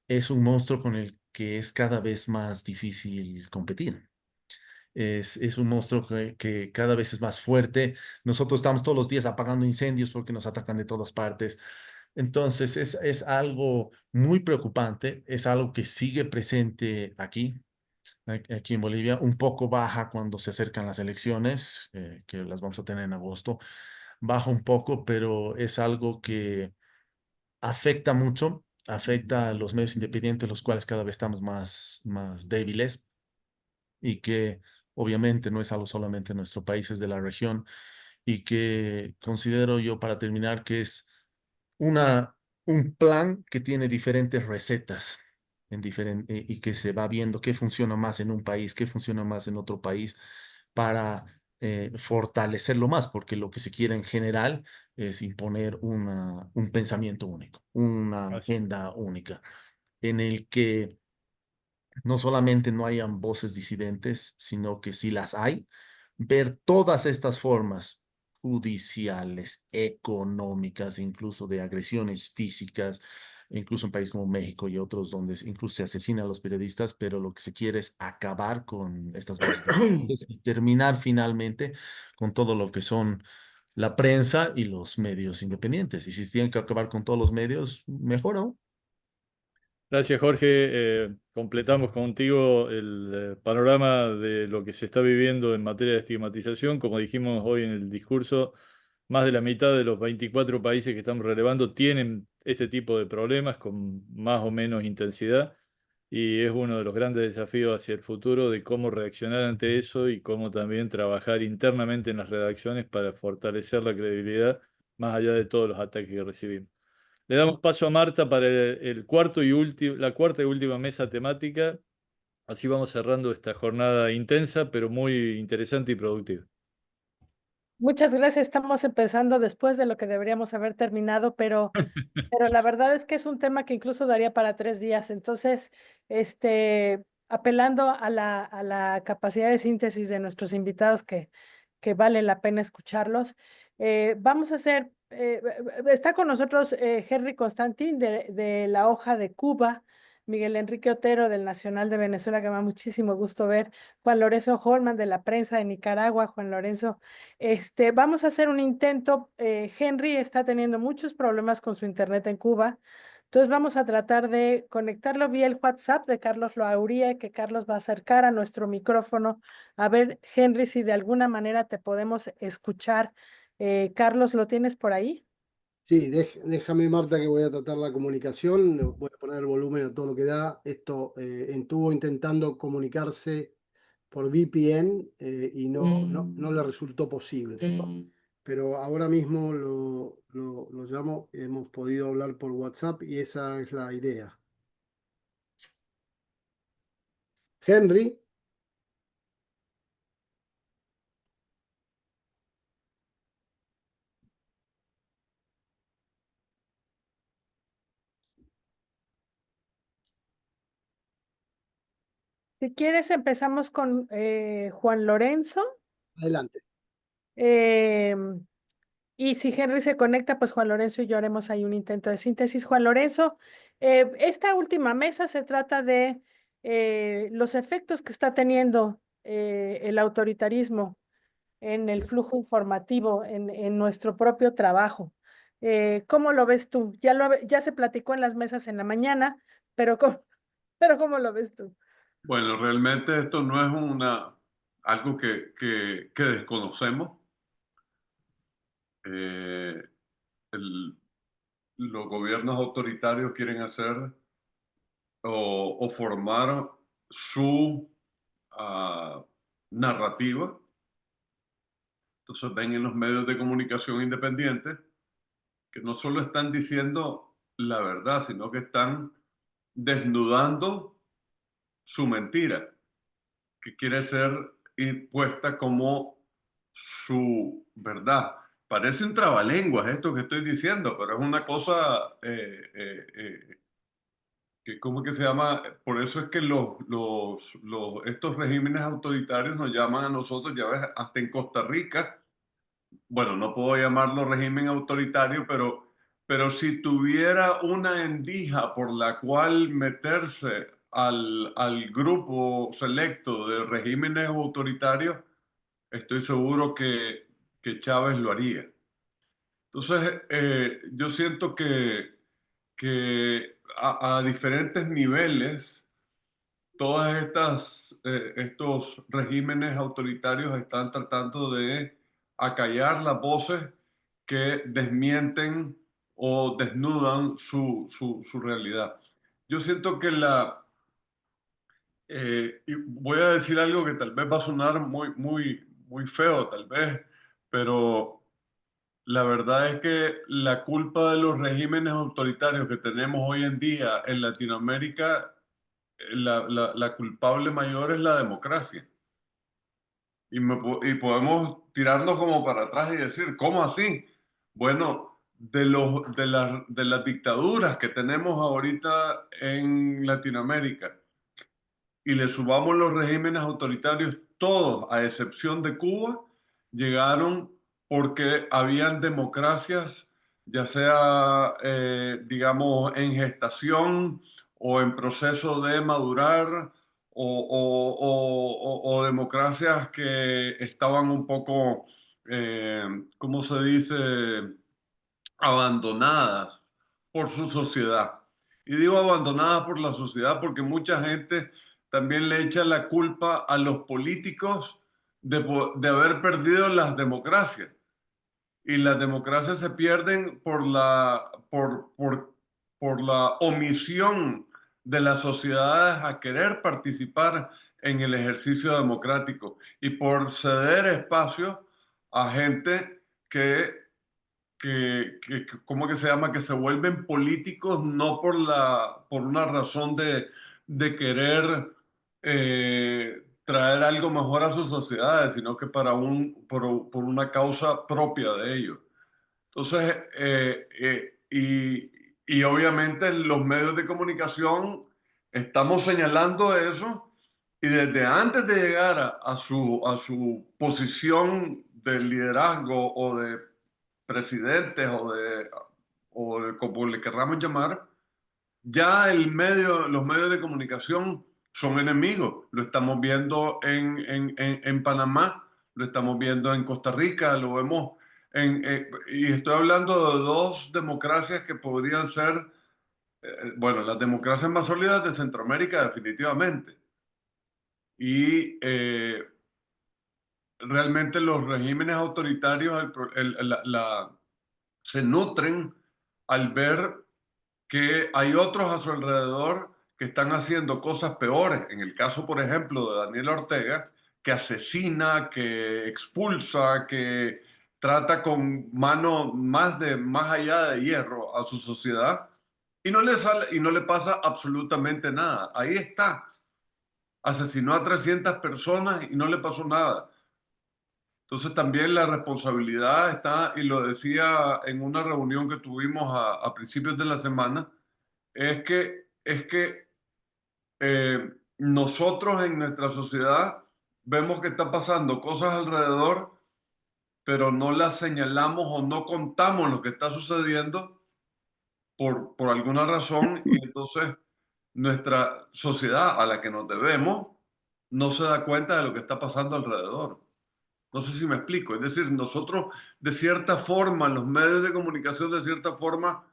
es un monstruo con el que es cada vez más difícil competir. Es un monstruo que cada vez es más fuerte. Nosotros estamos todos los días apagando incendios porque nos atacan de todas partes. Entonces, es algo muy preocupante, es algo que sigue presente aquí en Bolivia, un poco baja cuando se acercan las elecciones, que las vamos a tener en agosto, baja un poco, pero es algo que afecta mucho, afecta a los medios independientes, los cuales cada vez estamos más débiles y que obviamente no es algo solamente en nuestro país, es de la región y que considero yo para terminar que es una, un plan que tiene diferentes recetas y que se va viendo qué funciona más en un país, qué funciona más en otro país para fortalecerlo más, porque lo que se quiere en general es imponer un pensamiento único, una agenda única, en el que no solamente no hayan voces disidentes, sino que si las hay, ver todas estas formas judiciales, económicas, incluso de agresiones físicas, incluso en países como México y otros donde incluso se asesinan a los periodistas, pero lo que se quiere es acabar con estas voces disidentes y terminar finalmente con todo lo que son la prensa y los medios independientes. Y si tienen que acabar con todos los medios, mejor aún. Gracias, Jorge. Completamos contigo el panorama de lo que se está viviendo en materia de estigmatización. Como dijimos hoy en el discurso, más de la mitad de los 24 países que estamos relevando tienen este tipo de problemas con más o menos intensidad y es uno de los grandes desafíos hacia el futuro de cómo reaccionar ante eso y cómo también trabajar internamente en las redacciones para fortalecer la credibilidad más allá de todos los ataques que recibimos. Le damos paso a Marta para la cuarta y última mesa temática. Así vamos cerrando esta jornada intensa, pero muy interesante y productiva. Muchas gracias. Estamos empezando después de lo que deberíamos haber terminado, pero la verdad es que es un tema que incluso daría para 3 días. Entonces, apelando a la capacidad de síntesis de nuestros invitados, que vale la pena escucharlos, vamos a hacer, está con nosotros Henry Constantin de la Hoja de Cuba, Miguel Enrique Otero del Nacional de Venezuela, que me da muchísimo gusto ver, Juan Lorenzo Holman de la Prensa de Nicaragua. Juan Lorenzo, vamos a hacer un intento. Henry está teniendo muchos problemas con su internet en Cuba. Entonces vamos a tratar de conectarlo vía el WhatsApp de Carlos Loauría, que Carlos va a acercar a nuestro micrófono. A ver, Henry, si de alguna manera te podemos escuchar. Carlos, ¿lo tienes por ahí? Sí, déjame, Marta, que voy a tratar la comunicación. Voy a poner el volumen a todo lo que da. Esto estuvo intentando comunicarse por VPN y no le resultó posible. Pero ahora mismo lo llamo. Hemos podido hablar por WhatsApp y esa es la idea. Henry. Si quieres, empezamos con Juan Lorenzo. Adelante. Y si Henry se conecta, pues Juan Lorenzo y yo haremos ahí un intento de síntesis. Juan Lorenzo, esta última mesa se trata de los efectos que está teniendo el autoritarismo en el flujo informativo, en nuestro propio trabajo. ¿Cómo lo ves tú? Ya se platicó en las mesas en la mañana, pero ¿cómo lo ves tú? Bueno, realmente esto no es algo que desconocemos. Los gobiernos autoritarios quieren hacer o formar su narrativa. Entonces ven en los medios de comunicación independientes que no solo están diciendo la verdad, sino que están desnudando su mentira, que quiere ser impuesta como su verdad. Parece un trabalenguas esto que estoy diciendo, pero es una cosa que, ¿cómo que se llama? Por eso es que estos regímenes autoritarios nos llaman a nosotros, ya ves, hasta en Costa Rica. Bueno, no puedo llamarlo régimen autoritario, pero si tuviera una endija por la cual meterse al grupo selecto de regímenes autoritarios, estoy seguro que Chávez lo haría. Entonces, yo siento que a diferentes niveles, estos regímenes autoritarios están tratando de acallar las voces que desmienten o desnudan su realidad. Yo siento que y voy a decir algo que tal vez va a sonar muy feo, tal vez, pero la verdad es que la culpa de los regímenes autoritarios que tenemos hoy en día en Latinoamérica, la culpable mayor es la democracia. Y podemos tirarnos como para atrás y decir, ¿cómo así? Bueno, de las dictaduras que tenemos ahorita en Latinoamérica y le subamos los regímenes autoritarios, todos, a excepción de Cuba, llegaron porque habían democracias, ya sea, digamos, en gestación o en proceso de madurar, o democracias que estaban un poco, ¿cómo se dice?, abandonadas por su sociedad. Y digo abandonadas por la sociedad porque mucha gente también le echa la culpa a los políticos de haber perdido las democracias. Y las democracias se pierden por la omisión de las sociedades a querer participar en el ejercicio democrático y por ceder espacio a gente ¿cómo que se llama? Que se vuelven políticos no por una razón de querer traer algo mejor a sus sociedades, sino que por una causa propia de ellos. Entonces, y obviamente los medios de comunicación estamos señalando eso, y desde antes de llegar a su posición de liderazgo o de presidentes o como le querramos llamar, ya los medios de comunicación son enemigos. Lo estamos viendo en Panamá, lo estamos viendo en Costa Rica, lo vemos y estoy hablando de dos democracias que podrían ser bueno, las democracias más sólidas de Centroamérica definitivamente. Y realmente los regímenes autoritarios se nutren al ver que hay otros a su alrededor que están haciendo cosas peores. En el caso, por ejemplo, de Daniel Ortega, que asesina, que expulsa, que trata con mano más allá de hierro a su sociedad y no le pasa absolutamente nada. Ahí está. Asesinó a 300 personas y no le pasó nada. Entonces también la responsabilidad está, y lo decía en una reunión que tuvimos a principios de la semana, es que nosotros en nuestra sociedad vemos que está pasando cosas alrededor, pero no las señalamos o no contamos lo que está sucediendo por alguna razón, y entonces nuestra sociedad a la que nos debemos no se da cuenta de lo que está pasando alrededor. No sé si me explico. Es decir, nosotros de cierta forma, los medios de comunicación de cierta forma,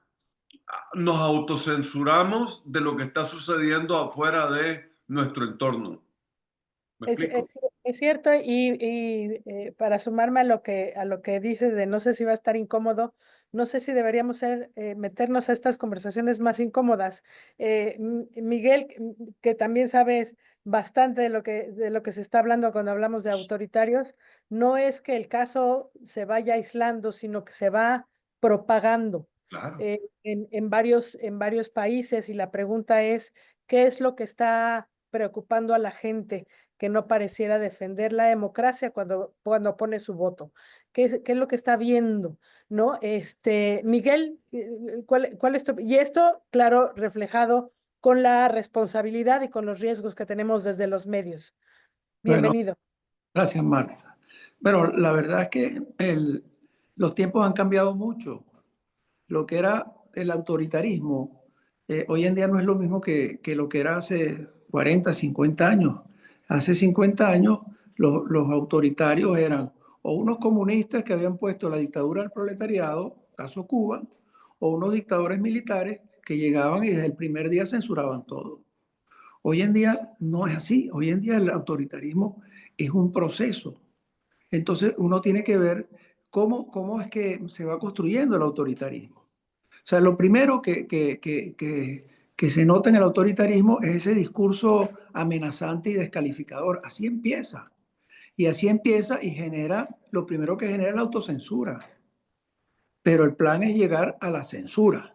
nos autocensuramos de lo que está sucediendo afuera de nuestro entorno. ¿Me explico? Es cierto, para sumarme a lo que dices de no sé si va a estar incómodo, no sé si deberíamos meternos a estas conversaciones más incómodas. Miguel, que también sabes bastante de lo que se está hablando cuando hablamos de autoritarios, no es que el caso se vaya aislando, sino que se va propagando Claro. en varios países, y la pregunta es, ¿qué es lo que está preocupando a la gente que no pareciera defender la democracia cuando pone su voto? ¿Qué es lo que está viendo? ¿No? Miguel, ¿cuál es y esto, claro, reflejado con la responsabilidad y con los riesgos que tenemos desde los medios? Bienvenido. Gracias, Marta. Bueno, la verdad es que los tiempos han cambiado mucho. Lo que era el autoritarismo, hoy en día no es lo mismo que lo que era hace 40, 50 años. Hace 50 años los autoritarios eran o unos comunistas que habían puesto la dictadura del proletariado, caso Cuba, o unos dictadores militares que llegaban y desde el primer día censuraban todo. Hoy en día no es así. Hoy en día el autoritarismo es un proceso. Entonces uno tiene que ver cómo es que se va construyendo el autoritarismo. O sea, lo primero que se nota en el autoritarismo es ese discurso amenazante y descalificador. Así empieza. Y así empieza y lo primero que genera es la autocensura. Pero el plan es llegar a la censura.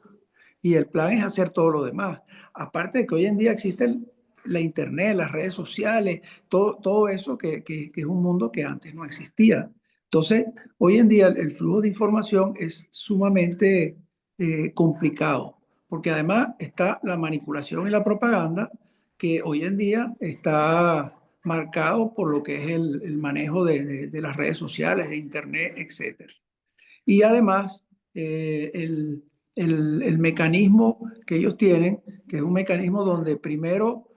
Y el plan es hacer todo lo demás. Aparte de que hoy en día existen la internet, las redes sociales, todo eso que es un mundo que antes no existía. Entonces, hoy en día el flujo de información es sumamente complicado, porque además está la manipulación y la propaganda, que hoy en día está marcado por lo que es el manejo de las redes sociales, de internet, etc. Y además, el mecanismo que ellos tienen, que es un mecanismo donde primero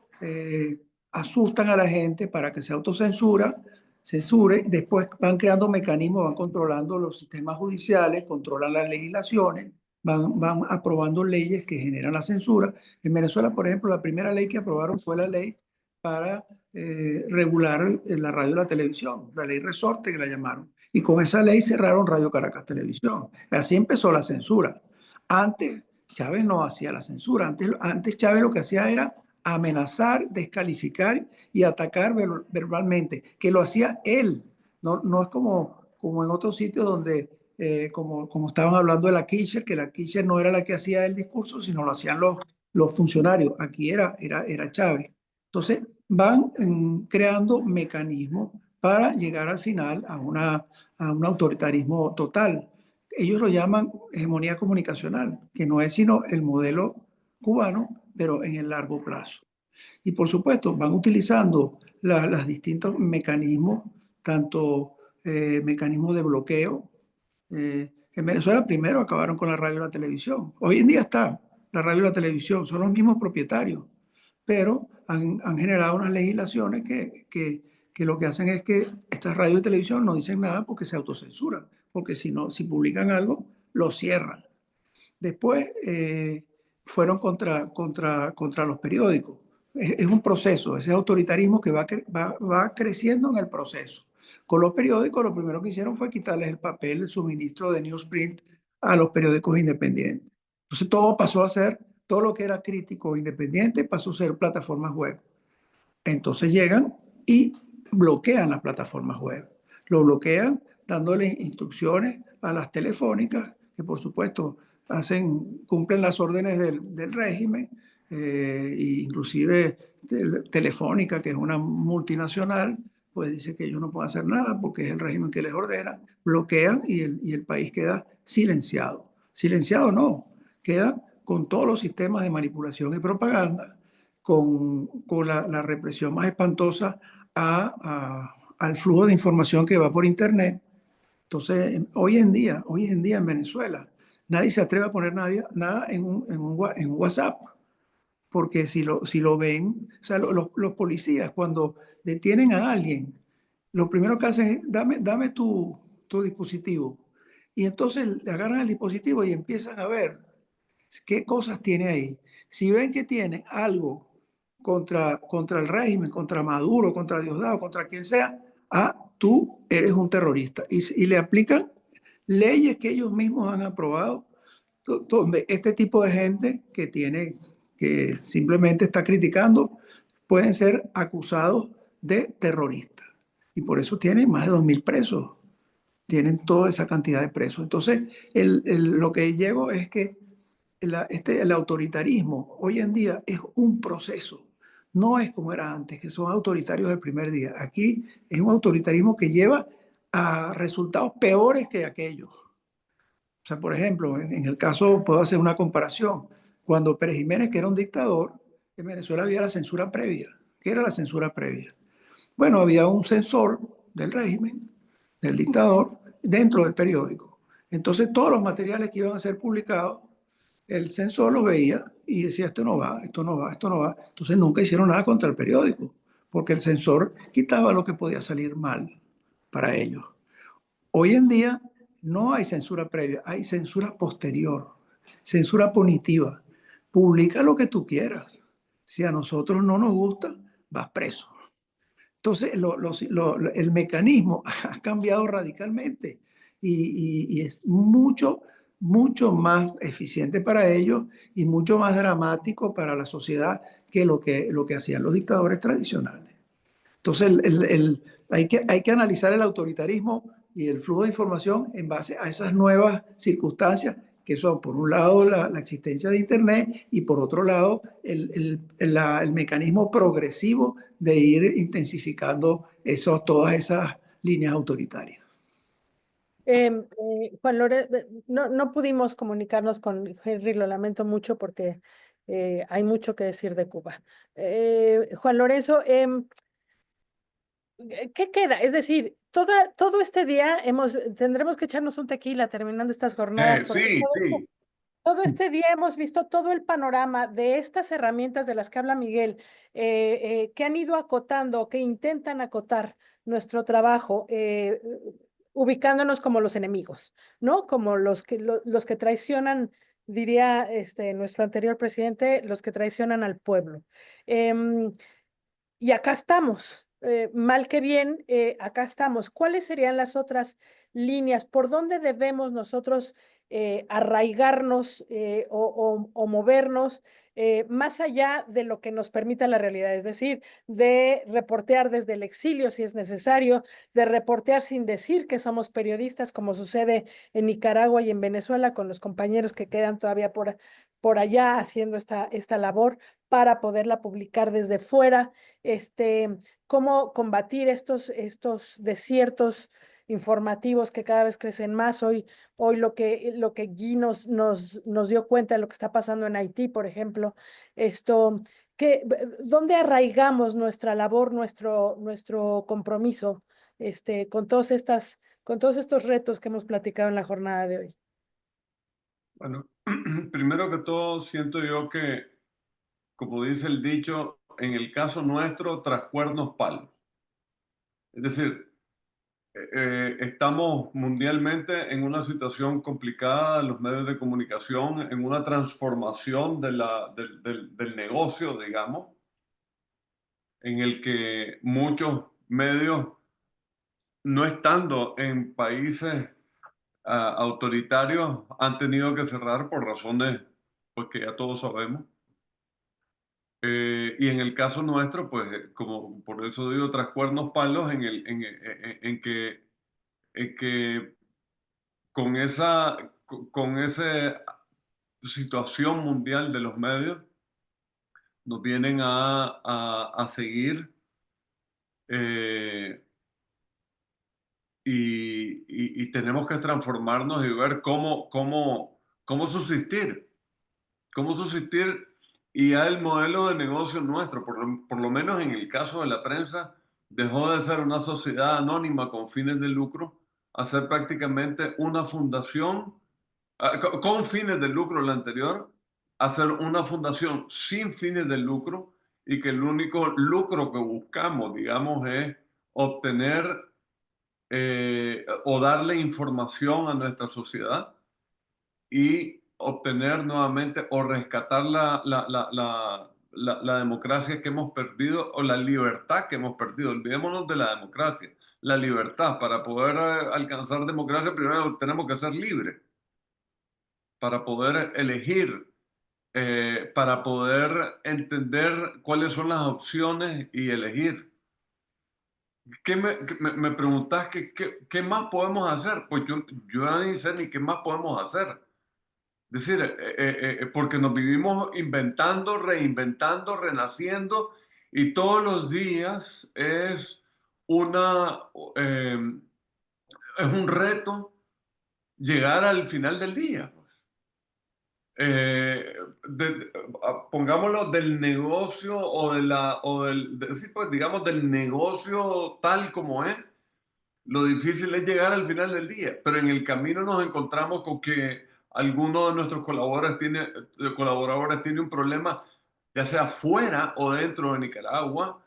asustan a la gente para que se censure, después van creando mecanismos, van controlando los sistemas judiciales, controlan las legislaciones, van aprobando leyes que generan la censura. En Venezuela, por ejemplo, la primera ley que aprobaron fue la ley para regular la radio y la televisión, la ley Resorte que la llamaron. Y con esa ley cerraron Radio Caracas Televisión. Así empezó la censura. Antes Chávez no hacía la censura. Antes Chávez lo que hacía era amenazar, descalificar y atacar verbalmente, que lo hacía él. No es como en otros sitios donde, como estaban hablando de la Kirchner, que la Kirchner no era la que hacía el discurso, sino lo hacían los funcionarios. Aquí era Chávez. Entonces van creando mecanismos para llegar al final a un autoritarismo total. Ellos lo llaman hegemonía comunicacional, que no es sino el modelo cubano, pero en el largo plazo. Y por supuesto, van utilizando los distintos mecanismos, tanto mecanismos de bloqueo. En Venezuela primero acabaron con la radio y la televisión. Hoy en día está la radio y la televisión, son los mismos propietarios, pero han generado unas legislaciones que lo que hacen es que estas radios y televisión no dicen nada porque se autocensuran, porque si publican algo, lo cierran. Después, fueron contra los periódicos. Es un proceso, ese autoritarismo que va creciendo en el proceso. Con los periódicos, lo primero que hicieron fue quitarles el papel, el suministro de newsprint a los periódicos independientes. Entonces todo pasó a ser, todo lo que era crítico o independiente pasó a ser plataformas web. Entonces llegan y bloquean las plataformas web. Lo bloquean dándoles instrucciones a las telefónicas, que por supuesto cumplen las órdenes del régimen, inclusive Telefónica, que es una multinacional, pues dice que ellos no pueden hacer nada porque es el régimen que les ordena, bloquean y el país queda silenciado. Silenciado no, queda con todos los sistemas de manipulación y propaganda, con la represión más espantosa al flujo de información que va por Internet. Entonces, hoy en día en Venezuela, nadie se atreve a poner nada en un WhatsApp, porque si lo ven, o sea, los policías cuando detienen a alguien, lo primero que hacen es, dame tu dispositivo. Y entonces le agarran el dispositivo y empiezan a ver qué cosas tiene ahí. Si ven que tiene algo contra el régimen, contra Maduro, contra Diosdado, contra quien sea, tú eres un terrorista. Y le aplican leyes que ellos mismos han aprobado, donde este tipo de gente que simplemente está criticando, pueden ser acusados de terroristas. Y por eso tienen más de 2.000 presos. Tienen toda esa cantidad de presos. Entonces, lo que llego es que el autoritarismo hoy en día es un proceso. No es como era antes, que son autoritarios del primer día. Aquí es un autoritarismo que lleva a resultados peores que aquellos. O sea, por ejemplo, en el caso, puedo hacer una comparación. Cuando Pérez Jiménez, que era un dictador, en Venezuela había la censura previa. ¿Qué era la censura previa? Bueno, había un censor del régimen, del dictador, dentro del periódico. Entonces, todos los materiales que iban a ser publicados, el censor los veía y decía, esto no va, esto no va, esto no va. Entonces, nunca hicieron nada contra el periódico, porque el censor quitaba lo que podía salir mal para ellos. Hoy en día no hay censura previa, hay censura posterior, censura punitiva. Publica lo que tú quieras. Si a nosotros no nos gusta, vas preso. Entonces, el mecanismo ha cambiado radicalmente y es mucho más eficiente para ellos y mucho más dramático para la sociedad que lo que hacían los dictadores tradicionales. Entonces, hay que analizar el autoritarismo y el flujo de información en base a esas nuevas circunstancias que son, por un lado, la existencia de Internet y por otro lado, el mecanismo progresivo de ir intensificando todas esas líneas autoritarias. Juan Lorenzo, no pudimos comunicarnos con Henry, lo lamento mucho porque hay mucho que decir de Cuba. Juan Lorenzo, ¿qué queda? Es decir, todo este día tendremos que echarnos un tequila terminando estas jornadas. Porque Sí, sí. todo este día hemos visto todo el panorama de estas herramientas de las que habla Miguel, que han ido acotando, que intentan acotar nuestro trabajo, ubicándonos como los enemigos, ¿no? Como los que traicionan, diría nuestro anterior presidente, los que traicionan al pueblo. Y acá estamos, mal que bien, acá estamos. ¿Cuáles serían las otras líneas? ¿Por dónde debemos nosotros arraigarnos o movernos más allá de lo que nos permita la realidad? Es decir, de reportear desde el exilio si es necesario, de reportear sin decir que somos periodistas, como sucede en Nicaragua y en Venezuela con los compañeros que quedan todavía por allá haciendo esta labor para poderla publicar desde fuera. Cómo combatir estos desiertos informativos que cada vez crecen más. Hoy lo que Guy nos dio cuenta de lo que está pasando en Haití, por ejemplo, ¿dónde arraigamos nuestra labor, nuestro compromiso con todos estos retos que hemos platicado en la jornada de hoy? Bueno, primero que todo, siento yo que, como dice el dicho, en el caso nuestro, tras cuernos palos. Es decir, estamos mundialmente en una situación complicada, los medios de comunicación, en una transformación del negocio, digamos, en el que muchos medios, no estando en países autoritarios, han tenido que cerrar por razones pues, que ya todos sabemos. Y en el caso nuestro, pues, como por eso digo, tras cuernos palos, en que con esa situación mundial de los medios, nos vienen a seguir y tenemos que transformarnos y ver cómo subsistir. Cómo subsistir y ya el modelo de negocio nuestro, por lo menos en el caso de la prensa, dejó de ser una sociedad anónima con fines de lucro a ser prácticamente una fundación con fines de lucro la anterior, a ser una fundación sin fines de lucro y que el único lucro que buscamos, digamos, es obtener o darle información a nuestra sociedad y obtener nuevamente o rescatar la democracia que hemos perdido o la libertad que hemos perdido. Olvidémonos de la democracia, la libertad. Para poder alcanzar democracia, primero tenemos que ser libres. Para poder elegir, para poder entender cuáles son las opciones y elegir. Me preguntás qué más podemos hacer? Pues yo ya ni sé ni qué más podemos hacer. Es decir, porque nos vivimos inventando, reinventando, renaciendo y todos los días es un reto llegar al final del día. Pongámoslo del negocio sí, pues, digamos del negocio tal como es. Lo difícil es llegar al final del día, pero en el camino nos encontramos con que alguno de nuestros colaboradores tiene un problema, ya sea fuera o dentro de Nicaragua,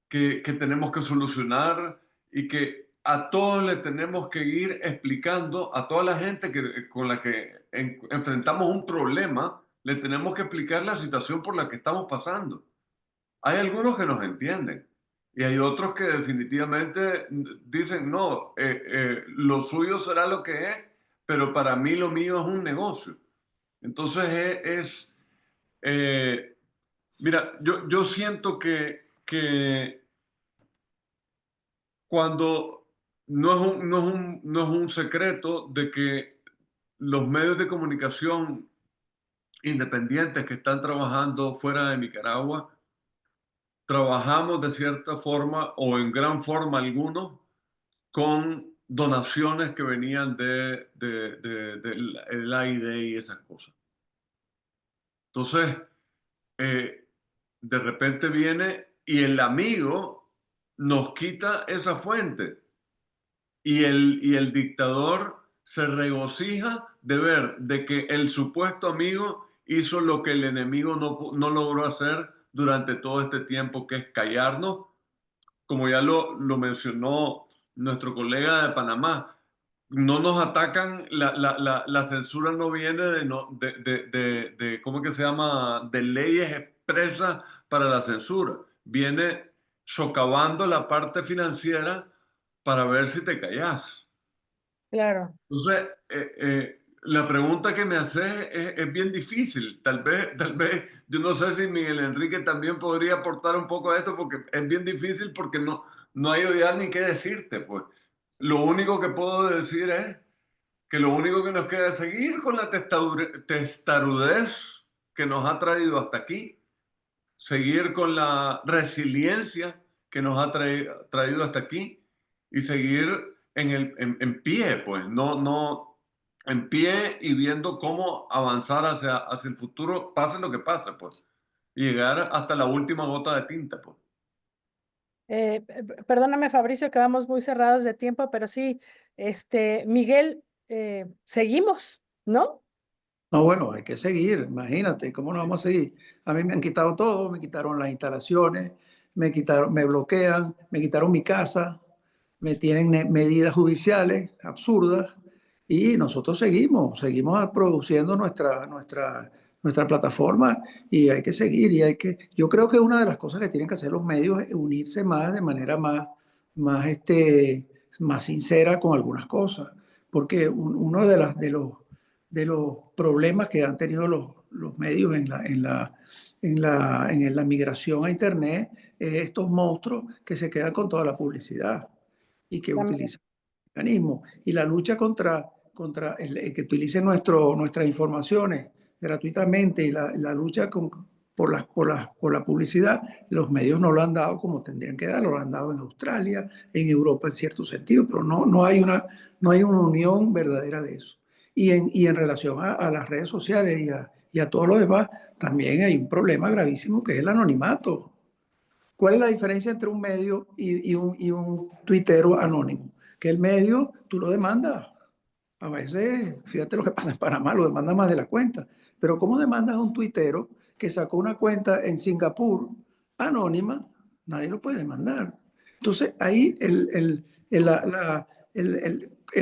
que tenemos que solucionar y que a todos le tenemos que ir explicando, a toda la gente con la que enfrentamos un problema, le tenemos que explicar la situación por la que estamos pasando. Hay algunos que nos entienden. Y hay otros que definitivamente dicen, no, lo suyo será lo que es, pero para mí lo mío es un negocio. Entonces mira, yo siento que cuando no es un secreto de que los medios de comunicación independientes que están trabajando fuera de Nicaragua, trabajamos de cierta forma o en gran forma algunos con donaciones que venían del AID y esas cosas. Entonces, de repente viene y el amigo nos quita esa fuente y el dictador se regocija de ver de que el supuesto amigo hizo lo que el enemigo no logró hacer durante todo este tiempo, que es callarnos, como ya lo mencionó nuestro colega de Panamá. No nos atacan, la censura no viene de ¿cómo que se llama? De leyes expresas para la censura. Viene socavando la parte financiera para ver si te callas. Claro. Entonces, la pregunta que me haces es bien difícil. Tal vez, yo no sé si Miguel Enrique también podría aportar un poco a esto, porque es bien difícil porque no hay ya ni qué decirte, pues. Lo único que puedo decir es que lo único que nos queda es seguir con la testarudez que nos ha traído hasta aquí, seguir con la resiliencia que nos ha traído hasta aquí y seguir en pie, pues, en pie y viendo cómo avanzar hacia el futuro, pase lo que pase, pues, y llegar hasta la última gota de tinta, pues. Perdóname, Fabricio, que vamos muy cerrados de tiempo, pero sí, Miguel, seguimos, ¿no? No, bueno, hay que seguir, imagínate, ¿cómo no vamos a seguir? A mí me han quitado todo, me quitaron las instalaciones, me bloquean, me quitaron mi casa, me tienen medidas judiciales absurdas y nosotros seguimos produciendo nuestra plataforma y hay que seguir yo creo que una de las cosas que tienen que hacer los medios es unirse más de manera más sincera con algunas cosas, porque uno de los problemas que han tenido los medios en la migración a Internet es estos monstruos que se quedan con toda la publicidad y que También. utilizan mecanismos. Y la lucha contra el que utilicen nuestras informaciones gratuitamente y la lucha por la publicidad, los medios no lo han dado como tendrían que darlo, lo han dado en Australia, en Europa en cierto sentido, pero no hay una unión verdadera de eso. Y en relación a las redes sociales y a todo lo demás, también hay un problema gravísimo que es el anonimato. ¿Cuál es la diferencia entre un medio y un tuitero anónimo? Que el medio tú lo demandas. A veces, fíjate lo que pasa en Panamá, lo demanda más de la cuenta. Pero ¿cómo demandas a un tuitero que sacó una cuenta en Singapur anónima? Nadie lo puede demandar. Entonces, ahí el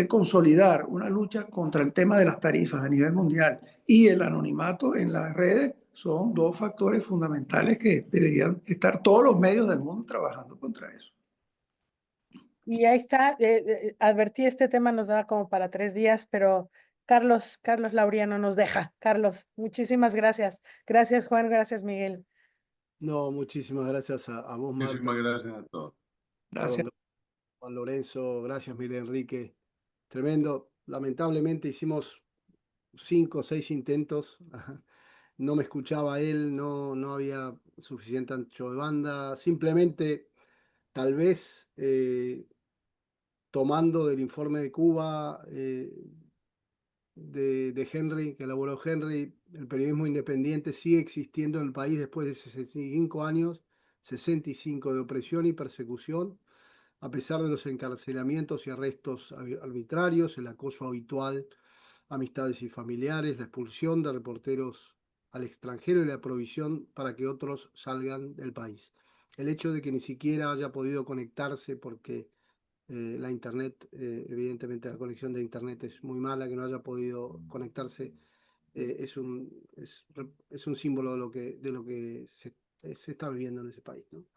consolidar una lucha contra el tema de las tarifas a nivel mundial y el anonimato en las redes son dos factores fundamentales que deberían estar todos los medios del mundo trabajando contra eso. Y ahí está, advertí, este tema nos daba como para 3 días, pero Carlos Laureano nos deja. Carlos, muchísimas gracias. Gracias, Juan, gracias, Miguel. No, muchísimas gracias a vos, Marta. Muchísimas gracias a todos. Gracias. Juan Lorenzo, gracias, Miguel Enrique. Tremendo. Lamentablemente hicimos 5 o 6 intentos. No me escuchaba él, no había suficiente ancho de banda. Simplemente, tal vez, tomando del informe de Cuba de Henry, que elaboró Henry, el periodismo independiente sigue existiendo en el país después de 65 años, 65 de opresión y persecución, a pesar de los encarcelamientos y arrestos arbitrarios, el acoso habitual a amistades y familiares, la expulsión de reporteros al extranjero y la provisión para que otros salgan del país. El hecho de que ni siquiera haya podido conectarse porque la internet, evidentemente la conexión de internet es muy mala, que no haya podido conectarse, es un símbolo de lo que se está viviendo en ese país, ¿no?